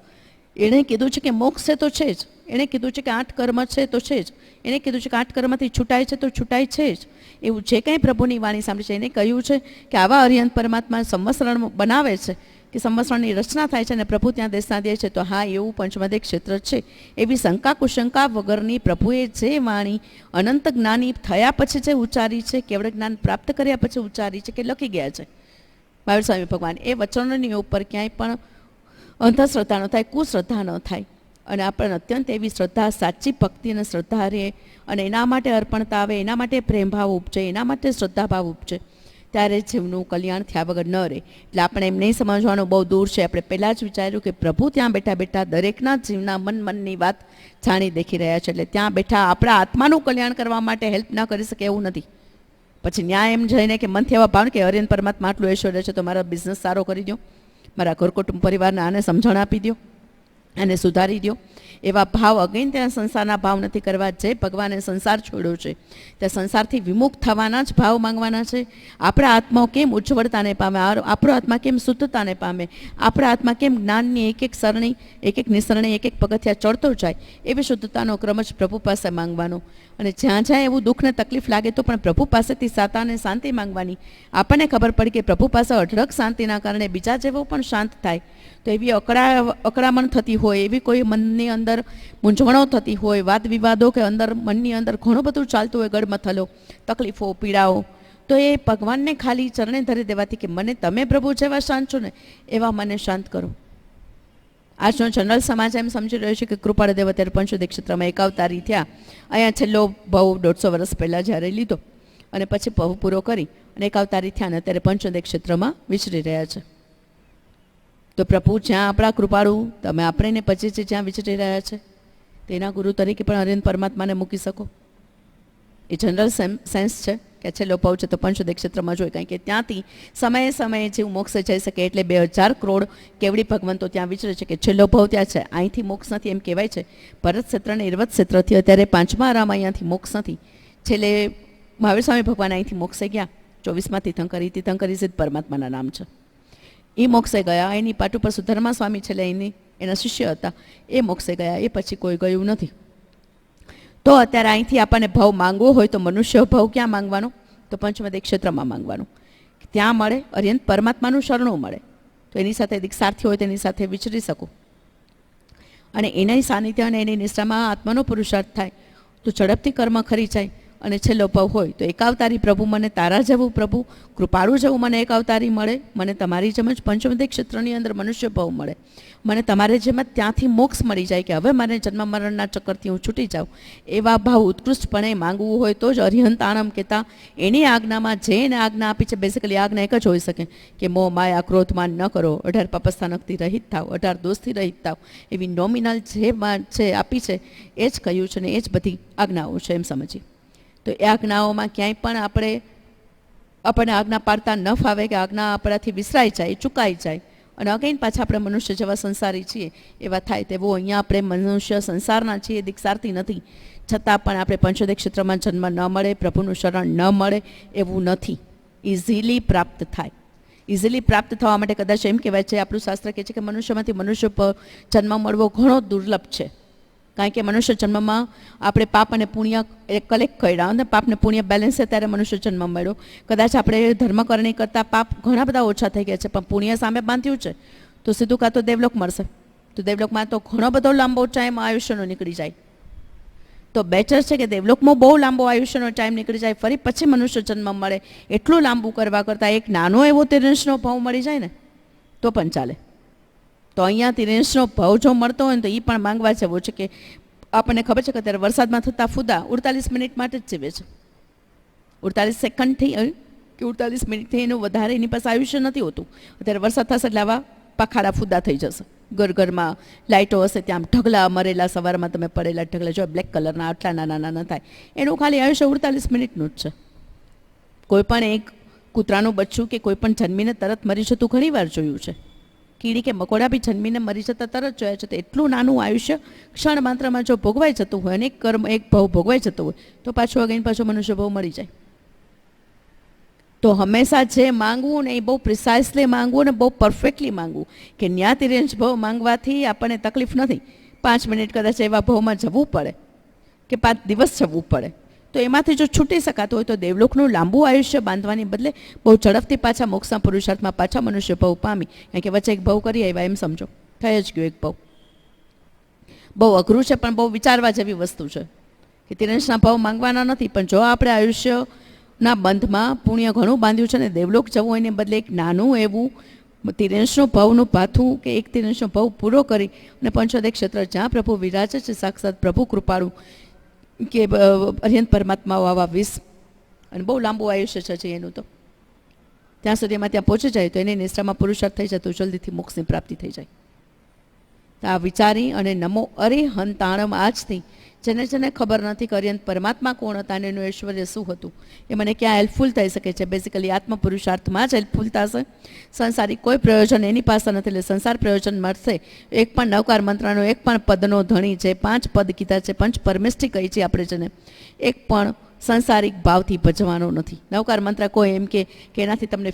એણે કીધું છે કે મોક્ષ છે તો છે જ, એણે કીધું છે કે 8 કર્મ છે તો છે જ, એણે કીધું છે કે 8 કર્મથી છૂટાય છે તો છૂટાય છે જ. એવું જે કંઈ પ્રભુની વાણી સાંભળી છે એને કહ્યું છે કે આવા અરિહંત પરમાત્મા સંવત્સરણ બનાવે છે, કે સંવત્સરણની રચના થાય છે અને પ્રભુ ત્યાં દેશના દે છે, તો હા એવું પંચમદે ક્ષેત્ર છે. એવી શંકા કુશંકા વગરની પ્રભુએ જે વાણી અનંત જ્ઞાની થયા પછી જે ઉચ્ચારી છે, કેવળ જ્ઞાન પ્રાપ્ત કર્યા પછી ઉચ્ચારી છે, કે લખી ગયા છે મહાવીર સ્વામી ભગવાન, એ વચનોની ઉપર ક્યાંય પણ અંધશ્રદ્ધા ન થાય, કુશ્રદ્ધા ન થાય. અને આપણને અત્યંત એવી શ્રદ્ધા, સાચી ભક્તિ અને શ્રદ્ધા રહે, અને એના માટે અર્પણતા આવે, એના માટે પ્રેમભાવ ઉપજે, એના માટે શ્રદ્ધાભાવ ઉપજે, ત્યારે જીવનું કલ્યાણ થયા વગર ન રહે. એટલે આપણે એમ નહીં સમજવાનું બહુ દૂર છે. આપણે પહેલાં જ વિચાર્યું કે પ્રભુ ત્યાં બેઠા બેઠા દરેકના જીવના મનની વાત જાણી દેખી રહ્યા છે. એટલે ત્યાં બેઠા આપણા આત્માનું કલ્યાણ કરવા માટે હેલ્પ ના કરી શકે એવું નથી. પછી ન્યાય એમ જઈને કે મનથી એવા ભાવ કે અર્યંત પરમાત્મા આટલું ઐશ્વર્ય છે તો મારો બિઝનેસ સારો કરી દો, મારા ઘર કુટુંબ પરિવારને આને સમજણ આપી દો, અને સુધારી દો, એવા ભાવ અગેન ત્યાં સંસારના ભાવ નથી કરવા. જે ભગવાને સંસાર છોડ્યો છે ત્યાં સંસારથી વિમુખ થવાના જ ભાવ માંગવાના છે. આપણા આત્માઓ કેમ ઉજ્જવળતાને પામે, આપણો આત્મા કેમ શુદ્ધતાને પામે, આપણા આત્મા કેમ જ્ઞાનની એક એક સરણી, એક એક નિસરણી, એક એક પગથિયા ચડતો જાય, એવી શુદ્ધતાનો ક્રમ જ પ્રભુ પાસે માંગવાનો. અને જ્યાં જ્યાં એવું દુઃખને તકલીફ લાગે તો પણ પ્રભુ પાસેથી સાતા અને શાંતિ માંગવાની. આપણને ખબર પડી કે પ્રભુ પાસે અઢળક શાંતિના કારણે બીજા જેવો પણ શાંત થાય. તો એવી અકળામણ થતી હોય, એવી કોઈ મનની અંદર મૂંઝવણો થતી હોય, વાદ વિવાદો કે અંદર મનની અંદર ઘણું બધું ચાલતું હોય, ગડમથલો, તકલીફો, પીડાઓ, તો એ ભગવાનને ખાલી ચરણે ધરી દેવાથી કે મને તમે પ્રભુ જેવા શાંત છો ને એવા મને શાંત કરો. આજનો જનરલ સમાજ એમ સમજી રહ્યો છે કે કૃપાળદેવ અત્યારે પંચોદય ક્ષેત્રમાં એક અવતારી થયા. અહીંયા છેલ્લો ભાવ 150 વર્ષ પહેલાં જ્યારે લીધો અને પછી ભાવ પૂરો કરી અને એક અવતારી થયા અને અત્યારે પંચોદય ક્ષેત્રમાં વિચરી રહ્યા છે. તો પ્રભુ જ્યાં આપણા કૃપાળુ તમે આપણને પછી છે જ્યાં વિચરી રહ્યા છે તેના ગુરુ તરીકે પણ હરિહંત પરમાત્માને મૂકી શકો. એ જનરલ સેન્સ છે કે છેલ્લો ભાવ છે તો પંચોદય ક્ષેત્રમાં જોઈએ, કારણ કે ત્યાંથી સમયે સમયે જેવું મોક્ષે જઈ શકે. એટલે 2000 કરોડ કેવડી ભગવંતો ત્યાં વિચરે છે કે છેલ્લો ભાવ ત્યાં છે. અહીંથી મોક્ષ નથી એમ કહેવાય છે. ભરત ક્ષેત્ર અને ઈર્વત ક્ષેત્રથી અત્યારે 5મા આરામ અહીંયાથી મોક્ષ નથી. છેલ્લે મહાવીર સ્વામી ભગવાન અહીંથી મોક્ષે ગયા. 24માં તીર્થંકરી સિદ્ધ પરમાત્માના નામ છે. એ મોક્ષે ગયા. એની પાટ ઉપર સુધર્મા સ્વામી છેલ્લે એના શિષ્ય હતા, એ મોક્ષે ગયા. એ પછી કોઈ ગયું નથી. તો અત્યારે અહીંથી આપણને ભાવ માંગવો હોય તો મનુષ્ય ભાવ ક્યાં માંગવાનો? તો પંચમદય ક્ષેત્રમાં માંગવાનું. ત્યાં મળે હરિહંત પરમાત્માનું શરણું મળે તો એની સાથે દીક્ષાર્થી હોય તેની સાથે વિચરી શકું અને એના સાનિધ્ય અને એની નિષ્ઠામાં આત્માનો પુરુષાર્થ થાય તો ઝડપથી કર્મ ખરી જાય. અને છેલ્લો ભાવ હોય તો એક અવતારી પ્રભુ મને તારા જેવું પ્રભુ કૃપાળુ જેવું મને એક અવતારી મળે. મને તમારી જેમ જ પંચમદય ક્ષેત્રની અંદર મનુષ્ય ભાવ મળે. મને તમારે જેમ જ ત્યાંથી મોક્ષ મળી જાય કે હવે મારે જન્મ મરણના ચક્કરથી હું છૂટી જાઉં. એવા ભાવ ઉત્કૃષ્ટપણે માંગવું હોય તો જ અરિહંત આણમ કહેતા એની આજ્ઞામાં જે એને આજ્ઞા આપી છે, બેઝિકલી આજ્ઞા એક જ હોઈ શકે કે મોહ માયા ક્રોધમાન ન કરો, 18 પાપસ્થાનકથી રહિત થાવ, 18 દોષથી રહિત થાવ. એવી નોમિનલ જે છે આપી છે એ જ કહ્યું છે ને એ જ બધી આજ્ઞાઓ છે એમ સમજીએ. તો એ આજ્ઞાઓમાં ક્યાંય પણ આપણને આજ્ઞા પાડતા ન ફાવે કે આજ્ઞા આપણાથી વિસરાઈ જાય, ચૂકાઈ જાય અને અગેન પાછા આપણે મનુષ્ય જેવા સંસારી છીએ એવા થાય. તેવું અહીંયા આપણે મનુષ્ય સંસારના છીએ, દીક્ષાર્થી નથી, છતાં પણ આપણે પંચોદય ક્ષેત્રમાં જન્મ ન મળે, પ્રભુનું શરણ ન મળે એવું નથી. ઇઝીલી પ્રાપ્ત થાય. ઇઝીલી પ્રાપ્ત થવા માટે કદાચ એમ કહેવાય છે, આપણું શાસ્ત્ર કહે છે કે મનુષ્યમાંથી મનુષ્ય જન્મ મળવો ઘણો દુર્લભ છે. કારણ કે મનુષ્ય જન્મમાં આપણે પાપ અને પુણ્ય કલેક્ટ કર્યા અને પાપને પુણ્ય બેલેન્સ છે ત્યારે મનુષ્ય જન્મ મળ્યો. કદાચ આપણે ધર્મકરણી કરતાં પાપ ઘણા બધા ઓછા થઈ ગયા છે પણ પુણ્ય સામે બાંધ્યું છે તો સીધું કાં તો દેવલોક મળશે. તો દેવલોકમાં તો ઘણો બધો લાંબો ટાઈમ આયુષ્યનો નીકળી જાય. તો બેટર છે કે દેવલોકમાં બહુ લાંબો આયુષ્યનો ટાઈમ નીકળી જાય, ફરી પછી મનુષ્ય જન્મ મળે. એટલું લાંબુ કરવા કરતાં એક નાનો એવો 23નો ભાવ મળી જાય ને તો પણ ચાલે. તો અહીંયા 23નો ભાવ જો મળતો હોય ને તો એ પણ માંગવા જેવો છે. કે આપણને ખબર છે કે અત્યારે વરસાદમાં થતા ફૂદા 48 મિનિટ માટે જ જીવે છે. 48 સેકન્ડથી કે 48 મિનિટથી એનું વધારે એની પાસે આયુષ્ય નથી હોતું. અત્યારે વરસાદ થશે એટલે આવા પાખાડા ફૂદા થઈ જશે. ઘરમાં લાઇટો હશે, ત્યાં ઢગલા મરેલા સવારમાં તમે પડેલા ઢગલા જો બ્લેક કલરના આટલા નાના નાના થાય. એનું ખાલી આયુષ્ય 48 મિનિટનું જ છે. કોઈ પણ એક કૂતરાનું બચ્ચું કે કોઈ પણ જન્મીને તરત મરી જતું ઘણી વાર જોયું છે. કીડી કે મકોડા બી જન્મીને મરી જતા તરત જોયા છે. તો એટલું નાનું આયુષ્ય ક્ષણ માત્રમાં જો ભોગવાઈ જતું હોય અને એક કર્મ એક ભાવ ભોગવાઈ જતો હોય તો પાછો અગેન પાછો મનુષ્ય ભાવ મળી જાય. તો હંમેશા જે માંગવું ને એ બહુ પ્રિસાઇસલી માંગવું ને બહુ પરફેક્ટલી માંગવું. કે ન્યાથી રેન્જ ભાવ માંગવાથી આપણને તકલીફ નથી. 5 મિનિટ કદાચ એવા ભાવમાં જવું પડે કે 5 દિવસ જવું પડે તો એમાંથી જો છૂટી શકાતું હોય તો દેવલોકનું લાંબુ આયુષ્ય બાંધવાની બદલે બહુ ઝડપથી પાછા મોક્ષના પુરુષાર્થમાં પાછા મનુષ્ય ભાવ પામી. કારણ કે વચ્ચે એક ભાવ કરી આવ્યા એમ સમજો, થઈ જ ગયું એક ભાવ. બહુ અઘરું છે પણ બહુ વિચારવા જેવી વસ્તુ છે કે 23ના ભાવ માંગવાના નથી. પણ જો આપણે આયુષ્યના બંધમાં પુણ્ય ઘણું બાંધ્યું છે ને દેવલોક જવું એને બદલે એક નાનું એવું 23નો ભાવનું પાથું કે એક 23નો ભાવ પૂરો કરી અને પંચોદય ક્ષેત્ર જ્યાં પ્રભુ વિરાજે છે, સાક્ષાત પ્રભુ કૃપાળુ કે અરિહંત પરમાત્માઓ આવા 20 અને બહુ લાંબુ આયુષ્ય છે એનું, તો ત્યાં સુધીમાં ત્યાં પહોંચી જાય તો એની નિષ્ઠામાં પુરુષાર્થ થઈ જાય તો જલ્દીથી મોક્ષની પ્રાપ્તિ થઈ જાય. તો આ વિચારી અને નમો અરિહંતાણમ આજથી જેને ખબર નથી કે અરિહંત પરમાત્મા કોણ હતા અને એનું ઐશ્વર્ય શું હતું એ મને ક્યાં હેલ્પફુલ થઈ શકે છે. બેઝિકલી આત્મ પુરુષાર્થમાં જ હેલ્પફુલ થશે. સંસારી કોઈ પ્રયોજન એની પાસે નથી એટલે સંસાર પ્રયોજન મળશે. એક પણ નવકાર મંત્રનો એક પણ પદનો ધણી છે, 5 પદ કીધા છે, પંચ પરમેષ્ઠી કહી છે આપણે જેને, એક પણ સંસારિક ભાવથી ભજવાનો નથી. નવકાર મંત્ર કોઈ એમ કે એનાથી તમને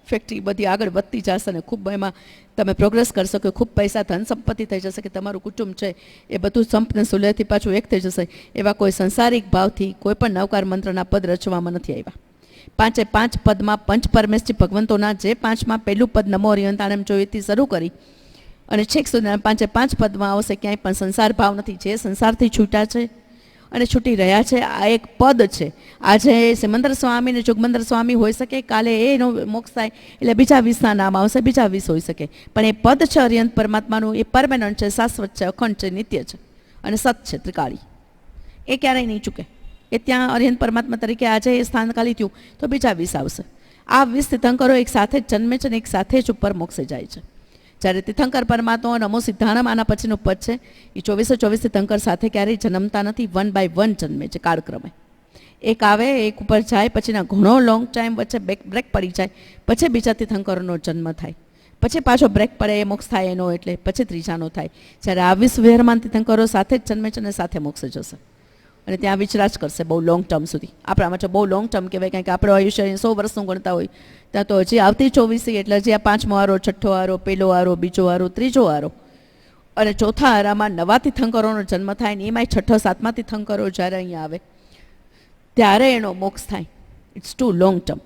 ફેક્ટરી બધી આગળ વધતી જશે ને ખૂબ એમાં તમે પ્રોગ્રેસ કરશો કે ખૂબ પૈસા ધન સંપત્તિ થઈ જશે કે તમારું કુટુંબ છે એ બધું સંપને સુલેથી પાછું એક થઈ જશે. એવા કોઈ સંસારિક ભાવથી કોઈ પણ નવકાર મંત્રના પદ રચવામાં નથી આવ્યા. 5 પદમાં પંચ પરમેષ્ઠી ભગવંતોના જે 5માં પહેલું પદ નમો અરિહંતાણમ જોઈથી શરૂ કરી અને છેક સુધી 5 પદમાં આવશે ક્યાંય પણ સંસાર ભાવ નથી. જે સંસારથી છૂટા છે અને છૂટી રહ્યા છે. આ એક પદ છે. આજે સિમંદર સ્વામી ને જુગમંદર સ્વામી હોઈ શકે, કાલે એનો મોક્ષ થાય એટલે બીજા 20ના નામ આવશે, બીજા 20 હોઈ શકે, પણ એ પદ છે અરિહંત પરમાત્માનું, એ પરમેનન્ટ છે, શાશ્વત છે, અખંડ છે, નિત્ય છે અને સત છે, ત્રિકાળી. એ ક્યારેય નહીં ચૂકે. એ ત્યાં અરિહંત પરમાત્મા તરીકે આજે એ સ્થાન ખાલી થયું તો બીજા 20 આવશે. આ 20 તીર્થંકરો એક સાથે જ જન્મે છે ને એક સાથે જ ઉપર મોક્ષે જાય છે. જ્યારે તીર્થંકર પરમાત્મા નમો સિદ્ધાણમ આના પછીનું પદ છે, એ 24 તીર્થંકર સાથે ક્યારેય જન્મતા નથી, 1 by 1 જન્મે છે કાળક્રમે. એક આવે, એક ઉપર જાય, પછીના ઘણો લોંગ ટાઈમ વચ્ચે બ્રેક પડી જાય, પછી બીજા તીર્થંકરોનો જન્મ થાય, પછી પાછો બ્રેક પડે, એ મોક્ષ થાય એનો, એટલે પછી ત્રીજાનો થાય. જ્યારે આ 20 વિહરમાન તીર્થંકરો સાથે જ જન્મે છે અને સાથે મોક્ષે જશે અને ત્યાં વિચરાજ કરશે બહુ લોંગ ટર્મ સુધી. આપણા માટે બહુ લોંગ ટર્મ કહેવાય, કારણ કે આપણું આયુષ્ય 100 વર્ષનું ગણતા હોય, ત્યાં તો હજી આવતી 24 એટલે હજી આ 5મો આરો, 6ઠ્ઠો આરો, પહેલો આરો, બીજો આરો, ત્રીજો આરો અને ચોથા આરામાં નવા તીર્થંકરોનો જન્મ થાય ને એમાંય 6ઠ્ઠા 7મા તીર્થંકરો જ્યારે અહીંયા આવે ત્યારે એનો મોક્ષ થાય. It's too long term.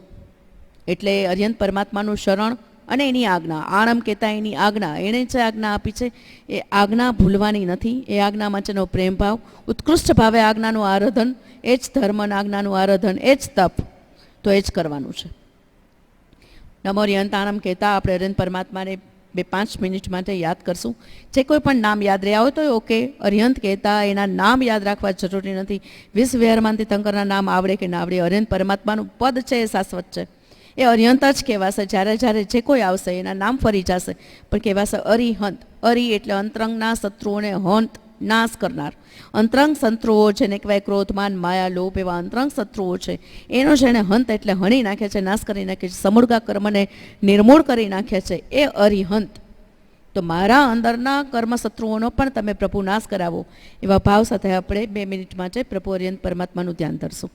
એટલે અરિહંત પરમાત્માનું શરણ અને એની આજ્ઞા, આણમ કહેતા એની આજ્ઞા, એણે જે આજ્ઞા આપી છે એ આજ્ઞા ભૂલવાની નથી. એ આજ્ઞા માટેનો પ્રેમ ભાવ, ઉત્કૃષ્ટ ભાવે આજ્ઞાનું આરાધન, એ જ ધર્મ, આજ્ઞાનું આરાધન, એ જ તપ, તો એ જ કરવાનું છે. નમો અરિહંત આણમ કહેતા આપણે અરિહંત પરમાત્માને 2-5 મિનિટ માટે યાદ કરશું. જે કોઈ પણ નામ યાદ રહ્યા હોય તો ઓકે, અરિહંત કહેતા એના નામ યાદ રાખવા જરૂરી નથી. 20 વિહરમાન તીર્થંકરના નામ આવડે કે ના આવડે, અરિહંત પરમાત્માનું પદ છે એ શાશ્વત છે, એ અરિહંત જ કહેવાશે. જ્યારે જ્યારે જે કોઈ આવશે એના નામ ફરી જશે, પણ કહેવાશે અરિહંત. અરિ એટલે અંતરંગના શત્રુઓને હંત, નાશ કરનાર. અંતરંગ શત્રુઓ જેને કહેવાય ક્રોધમાન, માયા, લોભ, એવા અંતરંગ શત્રુઓ છે, એનો જેને હંત એટલે હણી નાખે છે, નાશ કરી નાખે છે, સમૂળગા કર્મને નિર્મૂળ કરી નાખે છે, એ અરિહંત. તો મારા અંદરના કર્મ શત્રુઓનો પણ તમે પ્રભુ નાશ કરાવો, એવા ભાવ સાથે આપણે 2 મિનિટ માટે પ્રભુ અરિહંત પરમાત્માનું ધ્યાન ધરશું.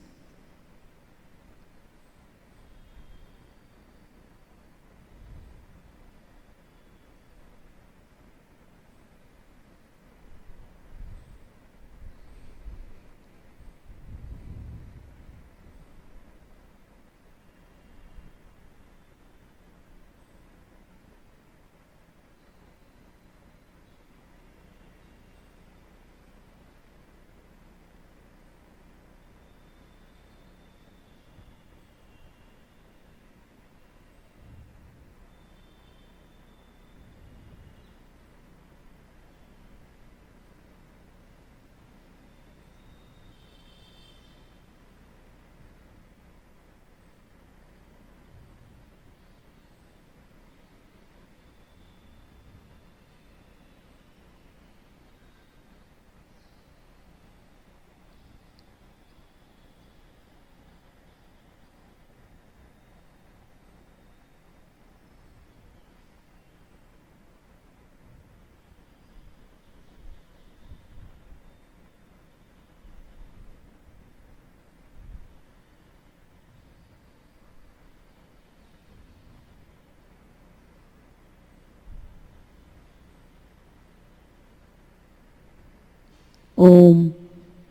ઓમ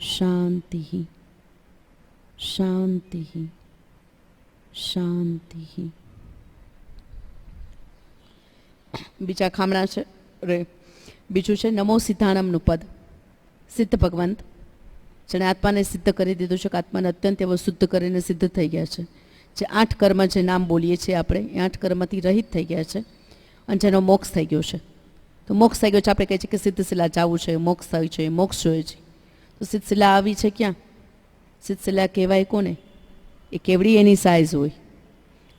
શાંતિ શાંતિ શાંતિ. બીજા ખામણા છે રે. બીજું છે નમો સિદ્ધાણમનું પદ. સિદ્ધ ભગવંત જેણે આત્માને સિદ્ધ કરી દીધું છે, કે આત્માને અત્યંત એવો શુદ્ધ કરીને સિદ્ધ થઈ ગયા છે. જે 8 કર્મ જે નામ બોલીએ છીએ આપણે, એ 8 કર્મથી રહિત થઈ ગયા છે અને જેનો મોક્ષ થઈ ગયો છે. તો મોક્ષ થઈ ગયો છે, આપણે કહીએ છીએ કે સિદ્ધશિલા જવું છે, મોક્ષ થયું છે, મોક્ષ જોઈએ છે. તો સિદ્ધશિલા આવી છે ક્યાં? સિદ્ધશિલા કહેવાય કોને? એ કેવડી એની સાઇઝ હોય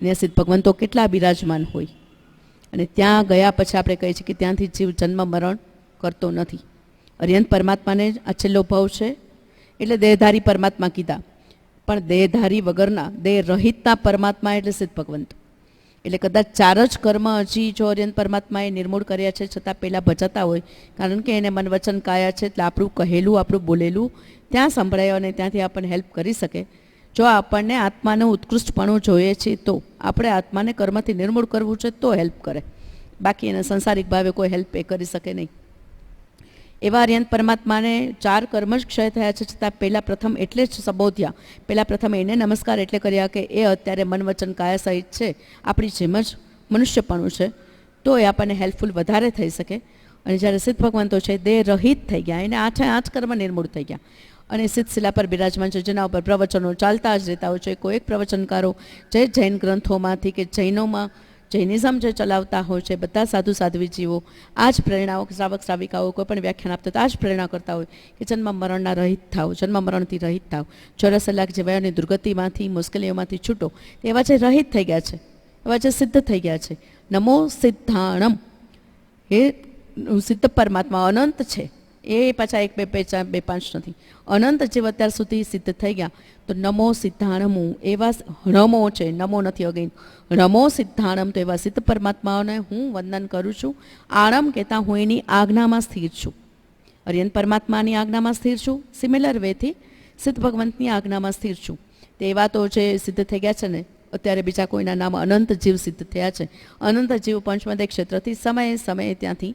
અને સિદ્ધ ભગવંતો કેટલા બિરાજમાન હોય, અને ત્યાં ગયા પછી આપણે કહીએ છીએ કે ત્યાંથી જીવ જન્મ મરણ કરતો નથી. અરિહંત પરમાત્માને આ છેલ્લો ભાવ છે એટલે દેહધારી પરમાત્મા કીધા, પણ દેહધારી વગરના, દેહ રહિતના પરમાત્મા એટલે સિદ્ધ ભગવંત. એટલે કદાચ 4 જ કર્મ હજી જો અરિહંત પરમાત્માએ નિર્મૂળ કર્યા છે, છતાં પહેલાં ભજાતા હોય, કારણ કે એને મન વચન કાયા છે, એટલે આપણું કહેલું, આપણું બોલેલું ત્યાં સંભળાય અને ત્યાંથી આપણને હેલ્પ કરી શકે. જો આપણને આત્માનું ઉત્કૃષ્ટપણું જોઈએ છે તો આપણે આત્માને કર્મથી નિર્મૂળ કરવું છે તો હેલ્પ કરે, બાકી એને સંસારિક ભાવે કોઈ હેલ્પ એ કરી શકે નહીં. એવા અરિહંત પરમાત્માને 4 કર્મ જ ક્ષય થયા છે, છતાં પહેલાં પ્રથમ એટલે જ સંબોધ્યા, પહેલાં પ્રથમ એને નમસ્કાર એટલે કર્યા કે એ અત્યારે મન વચન કાયા સહિત છે, આપણી જેમ જ મનુષ્યપણું છે, તો એ આપણને હેલ્પફુલ વધારે થઈ શકે. અને જ્યારે સિદ્ધ ભગવંતો છે દેહ રહિત થઈ ગયા, એને 8 કર્મ નિર્મૂળ થઈ ગયા. અને સિદ્ધશિલા પર બિરાજમાન છે, જેના ઉપર પ્રવચનો ચાલતા જ રહેતા હોય છે. કોઈક પ્રવચનકારો જે જૈન ગ્રંથોમાંથી કે જૈનોમાં જૈનિઝમ જે ચલાવતા હોય છે, બધા સાધુ સાધ્વીજીઓ આ જ પ્રેરણાઓ, શ્રાવક શ્રાવિકાઓ કોઈ પણ વ્યાખ્યાન આપતા આ જ પ્રેરણા કરતા હોય કે જન્મ મરણના રહિત થાવ, જન્મ મરણથી રહિત થાવ, 84 લાખ જે વયોની દુર્ગતિમાંથી, મુશ્કેલીઓમાંથી છૂટો. એવા જે રહિત થઈ ગયા છે, એવા જે સિદ્ધ થઈ ગયા છે. નમો સિદ્ધાણમ, એ સિદ્ધ પરમાત્મા અનંત છે. એ પાછા 1 2 4 5 નથી, અનંત જેવ અત્યાર સુધી સિદ્ધ થઈ ગયા. તો નમો સિદ્ધાણમું, એવા નમો છે, નમો નથી અગેન, નમો સિદ્ધાણમ, તો એવા સિદ્ધ પરમાત્માઓને હું વંદન કરું છું. આણમ કહેતા હું એની આજ્ઞામાં સ્થિર છું. અર્યન પરમાત્માની આજ્ઞામાં સ્થિર છું. સિમિલર વેથી સિદ્ધ ભગવંતની આજ્ઞામાં સ્થિર છું. તે એવા તો જે સિદ્ધ થઈ ગયા છે ને, અત્યારે બીજા કોઈના નામ અનંત જીવ સિદ્ધ થયા છે. અનંત જીવ પંચમદય ક્ષેત્રથી સમયે સમયે ત્યાંથી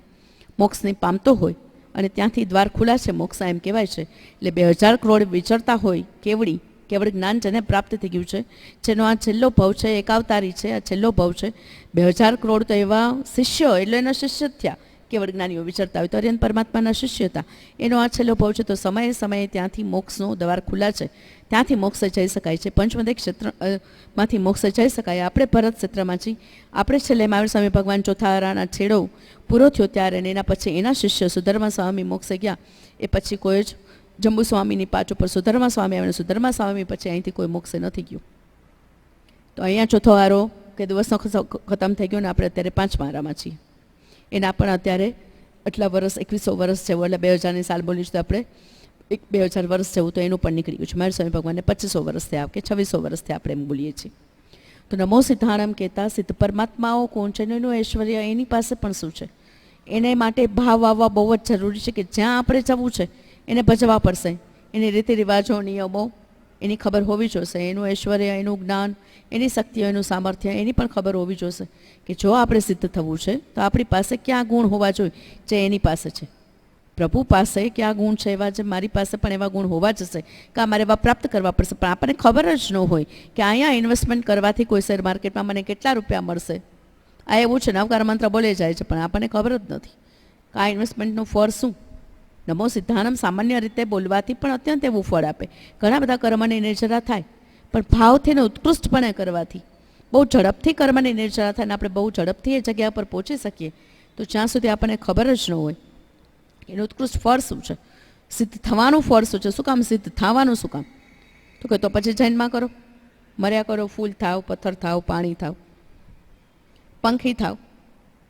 મોક્ષને પામતો હોય અને ત્યાંથી દ્વાર ખુલ્લા છે મોક્ષા એમ કહેવાય છે. એટલે 2000 કરોડ વિચરતા હોય કેવડી જ્ઞાન જેને પ્રાપ્ત થઈ ગયું છે, જેનો આ છેલ્લો ભવ છે, એકાવતારી છે, આ છેલ્લો ભવ છે. 2000 કરોડ તો એવા શિષ્યો, એટલે એના શિષ્ય થયા. કેવળ જ્ઞાનીઓ વિચરતા હોય તો અર્યન પરમાત્માના શિષ્ય હતા. એનો આ છેલ્લો ભવ છે. તો સમયે સમયે ત્યાંથી મોક્ષનો દ્વાર ખુલ્લા છે, ત્યાંથી મોક્ષે જઈ શકાય છે. પંચમદય ક્ષેત્રમાંથી મોક્ષે જઈ શકાય. આપણે ભરત ક્ષેત્રમાં છીએ. આપણે છેલ્લે મહાવીર સ્વામી ભગવાન ચોથા આરાના છેડો પૂરો થયો ત્યારે, એના પછી એના શિષ્ય સુધર્મા સ્વામી મોક્ષે ગયા. એ પછી કોઈ જ જંબુ સ્વામીની પાછળ પર સુધર્મા સ્વામી આવે, સુધર્મા સ્વામી પછી અહીંથી કોઈ મોક્ષે નથી ગયું. તો અહીંયા ચોથો આરો કે દિવસનો ખતમ થઈ ગયો ને આપણે અત્યારે 5મા આરામાં છીએ. એના પણ અત્યારે આટલા વર્ષ 2100 વર્ષ જેવું, એટલે 2000ની સાલ બોલીશું તો આપણે 2000 વર્ષ જેવું તો એનું પણ નીકળી ગયું છે. મારા સ્વામી ભગવાનને 2500 વર્ષ થયા કે 2600 વર્ષ થયા આપણે એમ બોલીએ છીએ. તો નમો સિદ્ધાણમ કહેતા સિદ્ધ પરમાત્માઓ કોણ છે, એનું ઐશ્વર્ય એની પાસે પણ શું છે, એને માટે ભાવ આવવા બહુ જ જરૂરી છે. કે જ્યાં આપણે જવું છે એને ભજવા પડશે. એની રીતિ રિવાજો, નિયમો એની ખબર હોવી જોઈશે. એનું ઐશ્વર્ય, એનું જ્ઞાન, એની શક્તિઓ, એનું સામર્થ્ય એની પણ ખબર હોવી જોઈશે. કે જો આપણે સિદ્ધ થવું છે તો આપણી પાસે ક્યાં ગુણ હોવા જોઈએ જે એની પાસે છે. પ્રભુ પાસે ક્યાં ગુણ છે એવા જે મારી પાસે પણ એવા ગુણ હોવા જશે કે મારે એવા પ્રાપ્ત કરવા પડશે. પણ આપણને ખબર જ ન હોય કે અહીંયા ઇન્વેસ્ટમેન્ટ કરવાથી કોઈ શેર માર્કેટમાં મને કેટલા રૂપિયા મળશે. આ એવું છે, નવકાર મંત્ર બોલે જાય છે પણ આપણને ખબર જ નથી કે આ ઇન્વેસ્ટમેન્ટનું ફળ શું. નમો સિદ્ધાણમ સામાન્ય રીતે બોલવાથી પણ અત્યંત એવું ફળ આપે. ઘણા બધા કર્મની નિર્જરા થાય, પણ ભાવથી ને ઉત્કૃષ્ટપણે કરવાથી બહુ ઝડપથી કર્મની નિર્જરા થાય ને આપણે બહુ ઝડપથી એ જગ્યા પર પહોંચી શકીએ. તો જ્યાં સુધી આપણને ખબર જ ન હોય એનું ઉત્કૃષ્ટ ફળ શું છે, સિદ્ધ થવાનું ફળ શું છે, શું કામ સિદ્ધ થવાનું શું કામ, તો કે તો પછી જૈનમાં કરો, મર્યા કરો, ફૂલ થાવ, પથ્થર થાવ, પાણી થાવ, પંખી થાવ,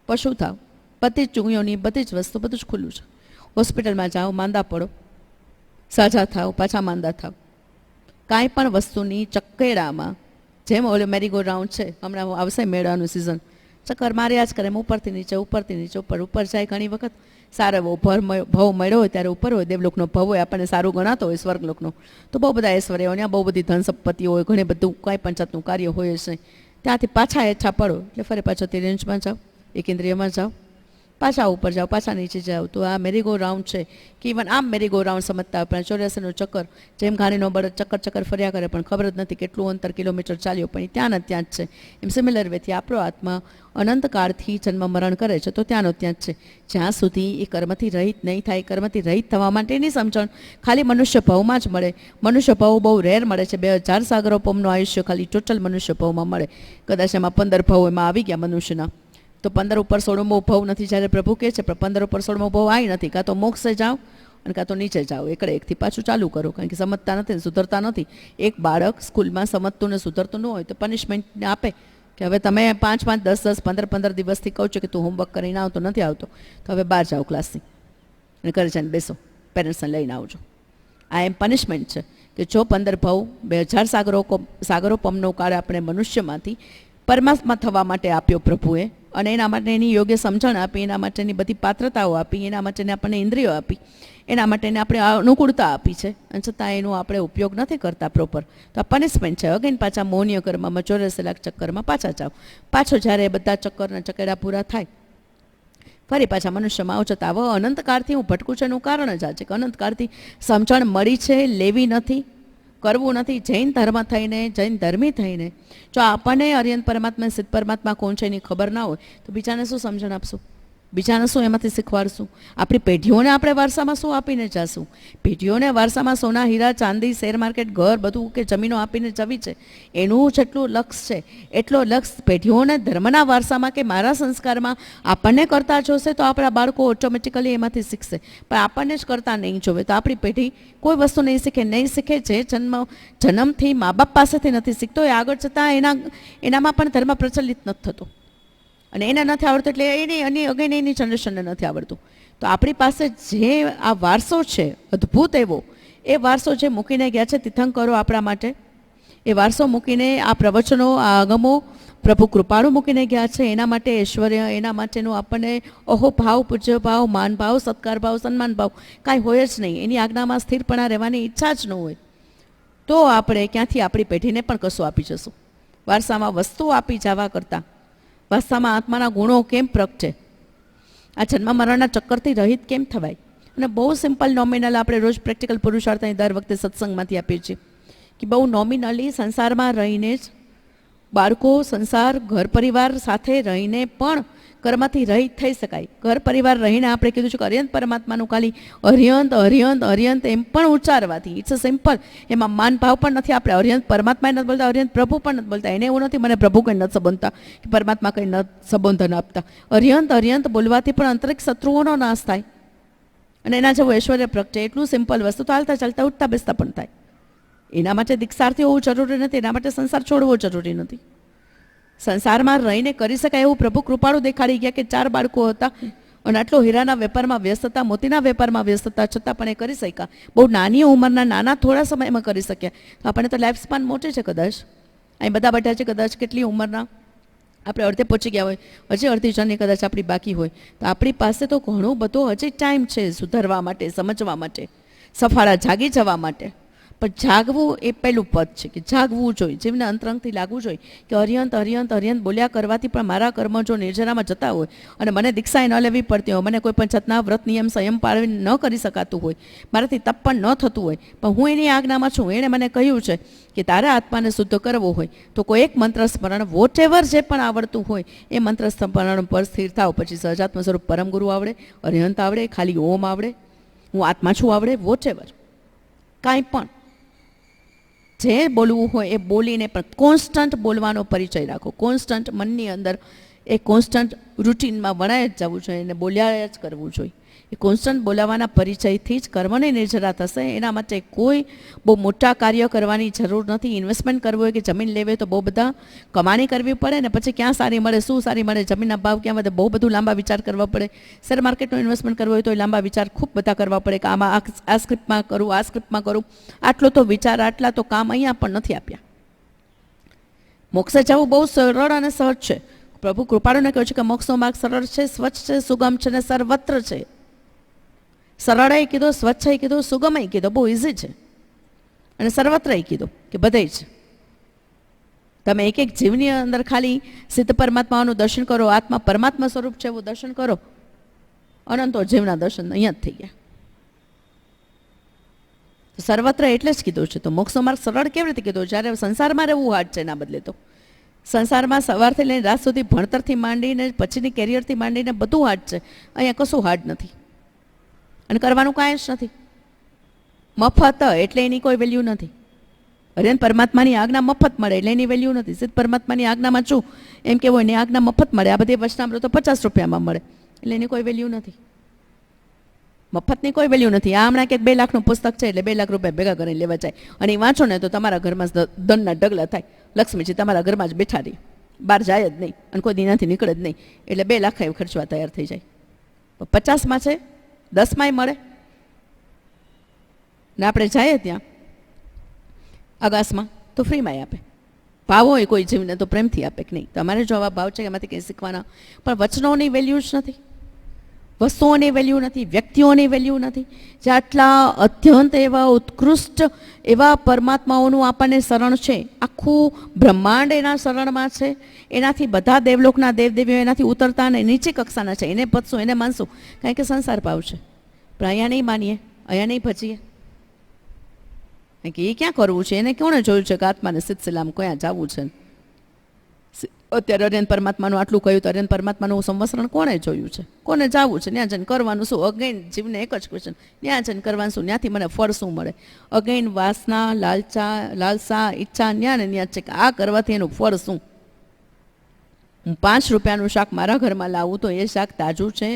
પશુ થાવ, બધી જ ચૂંગીઓની બધી જ વસ્તુ બધું જ ખુલ્લું છે. હોસ્પિટલમાં જાઓ, માંદા પડો, સાજા થાવ, પાછા માંદા થાવ. કાંઈ પણ વસ્તુની ચક્કેડામાં, જેમ ઓલે મેરીગો રાઉન્ડ છે, હમણાં આવશે મેળાનું સિઝન, ચક્કર માર્યા જ કરે, ઉપરથી નીચે, ઉપરથી નીચે, ઉપર જાય. ઘણી વખત સારો એવો ભાવ મળ્યો હોય ત્યારે ઉપર હોય, દેવલોકનો ભાવ હોય, આપણને સારું ગણાતો હોય સ્વર્ગલોકનો, તો બહુ બધા ઐશ્વર્ય હોય, બહુ બધી ધન સંપત્તિ હોય, ઘણી બધું કાંઈ પણ જાતનું કાર્ય હોય છે. ત્યાંથી પાછા હેઠા પડો એટલે ફરી પાછા તે રેન્જમાં જાઓ, એકેન્દ્રિયમાં જાઓ, પાછા ઉપર જાઓ, પાછા નીચે જાઓ. તો આ મેરીગો રાઉન્ડ છે કે ઇવન આમ મેરીગો રાઉન્ડ સમજતા હોય, પણ 84નું ચક્કર જેમ ઘાણીનો બળદ ચક્કર ફર્યા કરે પણ ખબર જ નથી કેટલું અંતર કિલોમીટર ચાલ્યો, પણ ત્યાં ને ત્યાં જ છે. એમ સિમિલર વેથી આપણો આત્મા અનંતકાળથી જન્મ મરણ કરે છે તો ત્યાંનો ત્યાં જ છે. જ્યાં સુધી એ કર્મથી રહિત નહીં થાય, કર્મથી રહિત થવા માટેની સમજણ ખાલી મનુષ્ય ભાવમાં જ મળે. મનુષ્ય ભાવ બહુ રેર મળે છે. 2000 સાગરોપમનું આયુષ્ય ખાલી ટોટલ મનુષ્ય ભાવમાં મળે. કદાચ એમાં 15 ભાવ એમાં આવી ગયા મનુષ્યના, તો 15 ઉપર 16મો ભાવ નથી. જ્યારે પ્રભુ કહે છે પણ 15 ઉપર 16મો ભાવ આવી નથી, કાં તો મોક્ષે જાઓ અને કાં તો નીચે જાઓ. એકડે એકથી પાછું ચાલુ કરો, કારણ કે સમજતા નથી, સુધરતા નથી. એક બાળક સ્કૂલમાં સમજતું ને સુધરતું ન હોય તો પનિશમેન્ટ આપે કે હવે તમે 5 10 15 દિવસથી કહો છો કે તું હોમવર્ક કરીને આવતો નથી આવતો, તો હવે બહાર જાઓ ક્લાસથી અને ઘરે જઈને બેસો, પેરેન્ટ્સને લઈને આવજો. આ એમ પનિશમેન્ટ છે કે જો 15 ભાવ 2000 સાગરોપમનો કાળ આપણે મનુષ્યમાંથી પરમાત્મા થવા માટે આપ્યો પ્રભુએ, અને એના માટે એની યોગ્ય સમજણ આપી, એના માટેની બધી પાત્રતાઓ આપી, એના માટેને આપણને ઇન્દ્રિયો આપી, એના માટેને આપણે અનુકૂળતા આપી છે, અને છતાં એનો આપણે ઉપયોગ નથી કરતા પ્રોપર. તો આ પનિશમેન્ટ છે. અગેન પાછા મૌન્ય કર્મમાં 84 લાખ ચક્કરમાં પાછા જાઓ. પાછો જ્યારે બધા ચક્કરના ચકેડા પૂરા થાય ફરી પાછા મનુષ્યમાં આવો છતાં હવે અનંતકાળથી હું ભટકું છું એનું કારણ જ આ છે કે અનંતકાળથી સમજણ મળી છે, લેવી નથી, કરવું નથી. જૈન ધર્મ થઈને, જૈન ધર્મી થઈને જો આપણને અર્યંત પરમાત્મા સિદ્ધ પરમાત્મા કોણ છે એની ખબર ના હોય તો બીજાને શું સમજણ આપશું? બીજાને શું એમાંથી શીખવાડશું? આપણી પેઢીઓને આપણે વારસામાં શું આપીને જશું? પેઢીઓને વારસામાં સોના, હીરા, ચાંદી, શેર માર્કેટ, ઘર, બધું કે જમીનો આપીને જવી છે. એનું જેટલું લક્ષ્ય છે એટલો લક્ષ્ય પેઢીઓને ધર્મના વારસામાં કે મારા સંસ્કારમાં આપણને કરતા જોશે તો આપણા બાળકો ઓટોમેટિકલી એમાંથી શીખશે. પણ આપણને જ કરતા નહીં જોવે તો આપણી પેઢી કોઈ વસ્તુ નહીં શીખે. જે જન્મથી મા બાપ પાસેથી નથી શીખતો એ આગળ જતાં એનામાં પણ ધર્મ પ્રચલિત નથી થતો. અને એને નથી આવડતું એટલે એની જનરેશનને નથી આવડતું. તો આપણી પાસે જે આ વારસો છે અદ્ભુત એવો, એ વારસો જે મૂકીને ગયા છે તીર્થંકરો આપણા માટે, એ વારસો મૂકીને આ પ્રવચનો, આ આગમો પ્રભુ કૃપાળુ મૂકીને ગયા છે. એના માટે ઐશ્વર્ય, એના માટેનું આપણને અહોભાવ, પૂજ્ય ભાવ, માન ભાવ, સત્કાર ભાવ, સન્માન ભાવ કાંઈ હોય જ નહીં. એની આજ્ઞામાં સ્થિરપણા રહેવાની ઈચ્છા જ ન હોય તો આપણે ક્યાંથી આપણી પેઢીને પણ કશું આપી જશું? વારસામાં વસ્તુ આપી જવા કરતાં વારસામાં આત્માના ગુણો કેમ પ્રગટે? આ જન્મ મરણના ચક્કરથી રહિત કેમ થવાય? અને બહુ સિમ્પલ નોમિનલ આપણે રોજ પ્રેક્ટિકલ પુરુષાર્થ દર વખતે સત્સંગમાંથી આપીએ છીએ કે બહુ નોમિનલી સંસારમાં રહીને જ બાળકો, સંસાર, ઘર પરિવાર સાથે રહીને પણ કર્મથી રહિત થઈ શકાય. ઘર પરિવાર રહીને આપણે કીધું છે કે અર્યંત પરમાત્માનું ખાલી અર્યંત અર્યંત અર્યંત એમ પણ ઉચ્ચારવાથી ઇટ્સ અ સિમ્પલ. એમાં માન ભાવ પણ નથી. આપણે અર્યંત પરમાત્મા નથી બોલતા, અર્યંત પ્રભુ પણ નથી બોલતા. એને એવું નથી મને પ્રભુ કંઈ નથી સંબોધતા કે પરમાત્મા કંઈ નથી સંબોધન આપતા. અર્યંત અર્યંત બોલવાથી પણ અંતરિક શત્રુઓનો નાશ થાય અને એના જેવું ઐશ્વર્ય પ્રગટે. એટલું સિમ્પલ વસ્તુ તો હાલતા ચાલતા ઉઠતા બેસતા પણ થાય. એના માટે દીક્ષાર્થી હોવું જરૂરી નથી, એના માટે સંસાર છોડવો જરૂરી નથી. સંસારમાં રહીને કરી શકાય એવું પ્રભુ કૃપાળુ દેખાડી ગયા કે 4 બાળકો હતા અને આટલો હીરાના વેપારમાં વ્યસ્ત હતા, મોતીના વેપારમાં વ્યસ્ત હતા, છતાં પણ એ કરી શક્યા. બહુ નાની ઉંમરના નાના થોડા સમયમાં કરી શક્યા. આપણને તો લાઈફ સ્પાન મોટી છે કદાચ. અહીં બધા બેઠા છે કદાચ કેટલી ઉંમરના, આપણે અડધે પહોંચી ગયા હોય, હજી અડધી જણની કદાચ આપણી બાકી હોય. તો આપણી પાસે તો ઘણું બધો હજી ટાઈમ છે સુધારવા માટે, સમજવા માટે, સફાળા જાગી જવા માટે. પણ જાગવું એ પહેલું પદ છે કે જાગવું જોઈએ. જીવને અંતરંગથી લાગવું જોઈએ કે અર્યંત અર્યંત અર્યંત બોલ્યા કરવાથી પણ મારા કર્મ જો નિર્જરામાં જતા હોય અને મને દીક્ષાએ ન લેવી પડતી હોય, મને કોઈ પણ જાતના વ્રત નિયમ સંયમ પાળવી ન કરી શકાતું હોય, મારાથી તપ પણ ન થતું હોય, પણ હું એની આજ્ઞામાં છું. એણે મને કહ્યું છે કે તારા આત્માને શુદ્ધ કરવો હોય તો કોઈ એક મંત્ર સ્મરણ, વોટ એવર જે પણ આવડતું હોય એ મંત્ર સ્મરણ પર સ્થિર થાવ. પછી સહજાત્મ સ્વરૂપ પરમ ગુરુ આવડે, અર્યંત આવડે, ખાલી ઓમ આવડે, હું આત્મા છું આવડે, વોટ એવર કાંઈ પણ જે બોલવું હોય એ બોલીને પણ કોન્સ્ટન્ટ બોલવાનો પરિચય રાખો. કોન્સ્ટન્ટ મનની અંદર એ કોન્સ્ટન્ટ રૂટીનમાં વણાય જ જવું જોઈએ અને બોલ્યા જ કરવું જોઈએ. એ કોન્સ્ટન્ટ બોલાવાના પરિચયથી જ કર્મની નિર્જરા થશે. એના માટે કોઈ બહુ મોટા કાર્ય કરવાની જરૂર નથી. ઇન્વેસ્ટમેન્ટ કરવું હોય કે જમીન લેવી હોય તો બહુ બધા કમાણી કરવી પડે ને પછી ક્યાં સારી મળે, શું સારી મળે, જમીનના ભાવ ક્યાં વધે, બહુ બધું લાંબા વિચાર કરવા પડે. શેર માર્કેટનું ઇન્વેસ્ટમેન્ટ કરવું હોય તો લાંબા વિચાર ખૂબ બધા કરવા પડે કે આમાં આ સ્ક્રિપ્ટમાં કરું, આ સ્ક્રિપ્ટમાં કરું. આટલો તો વિચાર, આટલા તો કામ અહીંયા પણ નથી આપ્યા. મોક્ષે જવું બહુ સરળ અને સહજ છે. પ્રભુ કૃપાળુને કહ્યું છે કે મોક્ષનો માર્ગ સરળ છે, સ્વચ્છ છે, સુગમ છે ને સર્વત્ર છે. સરળ કીધો, સ્વચ્છ કીધો, સુગમ કીધો, બહુ ઇઝી છે. અને સર્વત્ર કીધો કે બધે જ તમે એક એક જીવની અંદર ખાલી સિદ્ધ પરમાત્માનું દર્શન કરો, આત્મા પરમાત્મા સ્વરૂપ છે એવું દર્શન કરો, અનંતો જીવના દર્શન અહીંયા જ થઈ ગયા. સર્વત્ર એટલે જ કીધું છે. તો મોક્ષનો માર્ગ સરળ કેવી રીતે કીધો? જ્યારે સંસારમાં રહેવું હાર્ડ છે. એના બદલે તો સંસારમાં સવારથી લઈને રાત સુધી ભણતરથી માંડીને પછીની કેરિયરથી માંડીને બધું હાર્ડ છે. અહીંયા કશું હાર્ડ નથી અને કરવાનું કાંઈ જ નથી. મફત એટલે એની કોઈ વેલ્યુ નથી. અર્યંત પરમાત્માની આજ્ઞા મફત મળે એટલે એની વેલ્યુ નથી. સિદ્ધ પરમાત્માની આજ્ઞામાં છું એમ કેવો એની આજ્ઞા મફત મળે. આ બધી વચનામૃતો 50 રૂપિયામાં મળે એટલે એની કોઈ વેલ્યુ નથી. મફતની કોઈ વેલ્યુ નથી. આ હમણાં કંઈક 2 લાખનું પુસ્તક છે એટલે 2 લાખ રૂપિયા ભેગા કરીને લેવા જાય અને એ વાંચો ને તો તમારા ઘરમાં ધનના ડગલા થાય. લક્ષ્મીજી તમારા ઘરમાં જ બેઠા રહી, બહાર જાય જ નહીં અને કોઈ દીનાથી નીકળે જ નહીં. એટલે 2 લાખ એવું ખર્ચવા તૈયાર થઈ જાય. 50માં છે, 10માંય મળે ને આપણે જઈએ ત્યાં અગાસમાં તો ફ્રીમાં આપે. ભાવ હોય કોઈ જીવને તો પ્રેમથી આપે કે નહીં. તમારે જો આવા ભાવ છે કે એમાંથી કંઈ શીખવાના, પણ વચનોની વેલ્યુ જ નથી, વસ્તુઓની વેલ્યુ નથી, વ્યક્તિઓની વેલ્યુ નથી. જે આટલા અત્યંત એવા ઉત્કૃષ્ટ એવા પરમાત્માઓનું આપણને શરણ છે, આખું બ્રહ્માંડ એના શરણમાં છે. એનાથી બધા દેવલોકના દેવદેવીઓ એનાથી ઉતરતા અને નીચી કક્ષાના છે. એને પતશું, એને માનશું કારણ કે સંસાર ભાવ છે. પણ અહીંયા નહીં માનીએ, અહીંયા નહીં ભજીએ કે એ ક્યાં કરવું છે, એને કોણે જોયું છે કે આત્માને સિદ્ધ સિલામ ક્યાં જવું છે. અત્યારે અર્યંત પરમાત્માનું આટલું કહ્યું તો અર્યંત પરમાત્માનું સંવત્સરણ કોણે જોયું છે, કોને જાવું છે, ત્યાં જઈને કરવાનું શું? અગેન જીવને એક જ ક્વેશ્ચન, ત્યાં જઈને કરવાનું શું, ત્યાંથી મને ફળ શું મળે? અગેન વાસના, લાલસા, ઈચ્છા ત્યાં ને ત્યાં છે કે આ કરવાથી એનું ફળ શું? હું 5 રૂપિયાનું શાક મારા ઘરમાં લાવું તો એ શાક તાજું છે,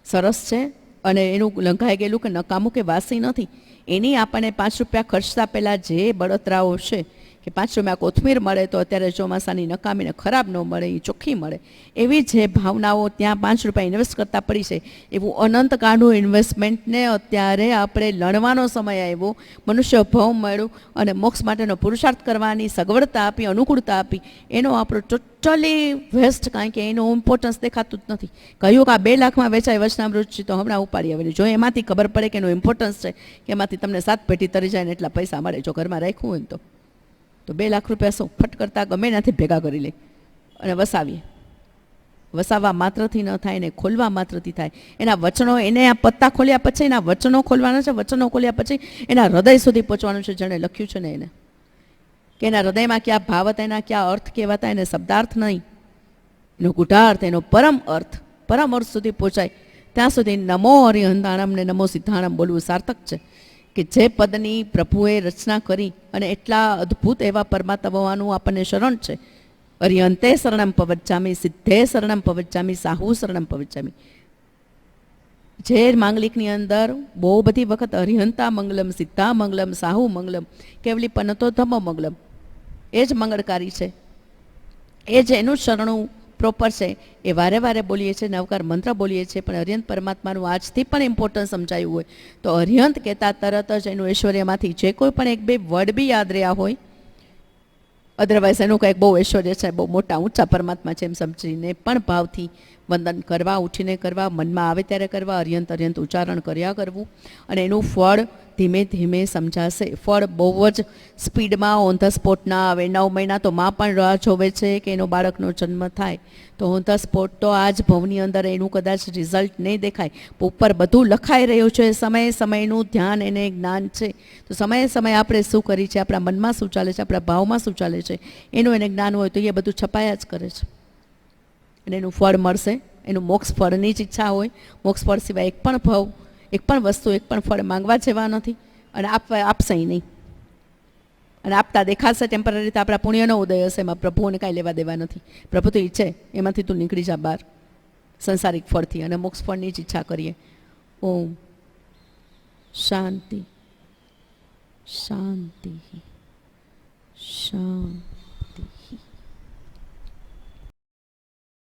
સરસ છે અને એનું લંઘાઈ ગયેલું કે નકામું કે વાસી નથી. એની આપણને 5 રૂપિયા ખર્ચતા પહેલાં જે બળતરાઓ છે કે 5 રૂપિયા કોથમીર મળે તો અત્યારે ચોમાસાની નકામીને ખરાબ ન મળે, એ ચોખ્ખી મળે, એવી જે ભાવનાઓ ત્યાં 5 રૂપિયા ઇન્વેસ્ટ કરતા પડી છે, એવું અનંતકાળનું ઇન્વેસ્ટમેન્ટને અત્યારે આપણે લણવાનો સમય આવ્યો, મનુષ્ય ભાવ મળ્યું અને મોક્ષ માટેનો પુરુષાર્થ કરવાની સગવડતા આપી, અનુકૂળતા આપી, એનો આપણો ટોટલી વેસ્ટ, કારણ કે એનું ઇમ્પોર્ટન્સ દેખાતું જ નથી. કહ્યું કે આ 2 લાખમાં વેચાય વચનામૃત તો હમણાં ઉપાડી આવેલી, જો એમાંથી ખબર પડે કે એનું ઇમ્પોર્ટન્સ છે કે એમાંથી તમને 7 પેટી તરી જાય ને એટલા પૈસા મળે, જો ઘરમાં રાખ્યું હોય ને તો 2 લાખ રૂપિયા શું ફટ કરતાં ગમે એનાથી ભેગા કરી લે અને વસાવીએ. વસાવવા માત્રથી ન થાય ને ખોલવા માત્રથી થાય. એના વચનો, એને આ પત્તા ખોલ્યા પછી એના વચનો ખોલવાના છે, વચનો ખોલ્યા પછી એના હૃદય સુધી પહોંચવાનું છે, જેણે લખ્યું છે ને એને, કે એના હૃદયમાં ક્યાં ભાવ હતા, એના ક્યાં અર્થ કહેવાતા, એને શબ્દાર્થ નહીં, એનો ગુઢાર્થ, એનો પરમ અર્થ સુધી પહોંચાય ત્યાં સુધી નમો હરિહંતાણમ ને નમો સિદ્ધાણમ બોલવું સાર્થક છે. કે જે પદની પ્રભુએ રચના કરી અને એટલા અદ્ભુત એવા પરમાત્માનું આપણને શરણ છે. અરિહંતે શરણમ પવચ્ચામી, સિદ્ધે શરણમ પવચ્ચામી, સાહુ શરણમ પવચ્ચામી. જે માંગલિકની અંદર બહુ બધી વખત અરિહંતા મંગલમ, સિદ્ધા મંગલમ, સાહુ મંગલમ, કેવલી પનતો ધમો મંગલમ, એ જ મંગળકારી છે, એ જ એનું શરણું પ્રોપર છે, એ વારે વારે બોલીએ છીએ, નવકાર મંત્ર બોલીએ છીએ. પણ અરિહંત પરમાત્માનું આજથી પણ ઇમ્પોર્ટન્સ સમજાયું હોય તો અરિહંત કહેતા તરત જ એનું ઐશ્વર્યમાંથી જે કોઈ પણ 1-2 વર્ડ બી યાદ રહ્યા હોય, અધરવાઇઝ એનું કંઈક બહુ ઐશ્વર્ય છે, બહુ મોટા ઊંચા પરમાત્મા છે એમ સમજીને પણ ભાવથી વંદન કરવા, ઉઠીને કરવા, મનમાં આવે ત્યારે કરવા, અરિહંત ઉચ્ચારણ કર્યા કરવું, અને એનું ફળ ધીમે ધીમે સમજાશે. ફળ બહુ જ સ્પીડમાં ઓન ધ સ્પોટ ના આવે. 9 મહિના તો માં પણ રાહ જોવે છે કે એનો બાળકનો જન્મ થાય, તો ઓન ધ સ્પોટ તો આ જ ભવની અંદર એનું કદાચ રિઝલ્ટ નહીં દેખાય. ઉપર બધું લખાઈ રહ્યું છે, સમયનું ધ્યાન, એને જ્ઞાન છે. તો સમયે આપણે શું કરી છે, આપણા મનમાં શું ચાલે છે, આપણા ભાવમાં શું ચાલે છે, એનું એને જ્ઞાન હોય તો એ બધું છપાયા જ કરે છે અને એનું ફળ મળશે. એનું મોક્ષ ફળની જ ઈચ્છા હોય, મોક્ષ ફળ સિવાય એક પણ ભાવ, એક પણ વસ્તુ, એક પણ ફળ માંગવા જેવા નથી અને આપશે નહીં. અને આપતા દેખાશે ટેમ્પરરી, તો આપણા પુણ્યનો ઉદય હશે, એમાં પ્રભુઓને કાંઈ લેવા દેવા નથી. પ્રભુ તો ઈચ્છે એમાંથી તું નીકળી જા બહાર સંસારિક ફળથી અને મોક્ષ ફળની જ ઈચ્છા કરીએ. ઓમ શાંતિ શાંતિ શાંતિ.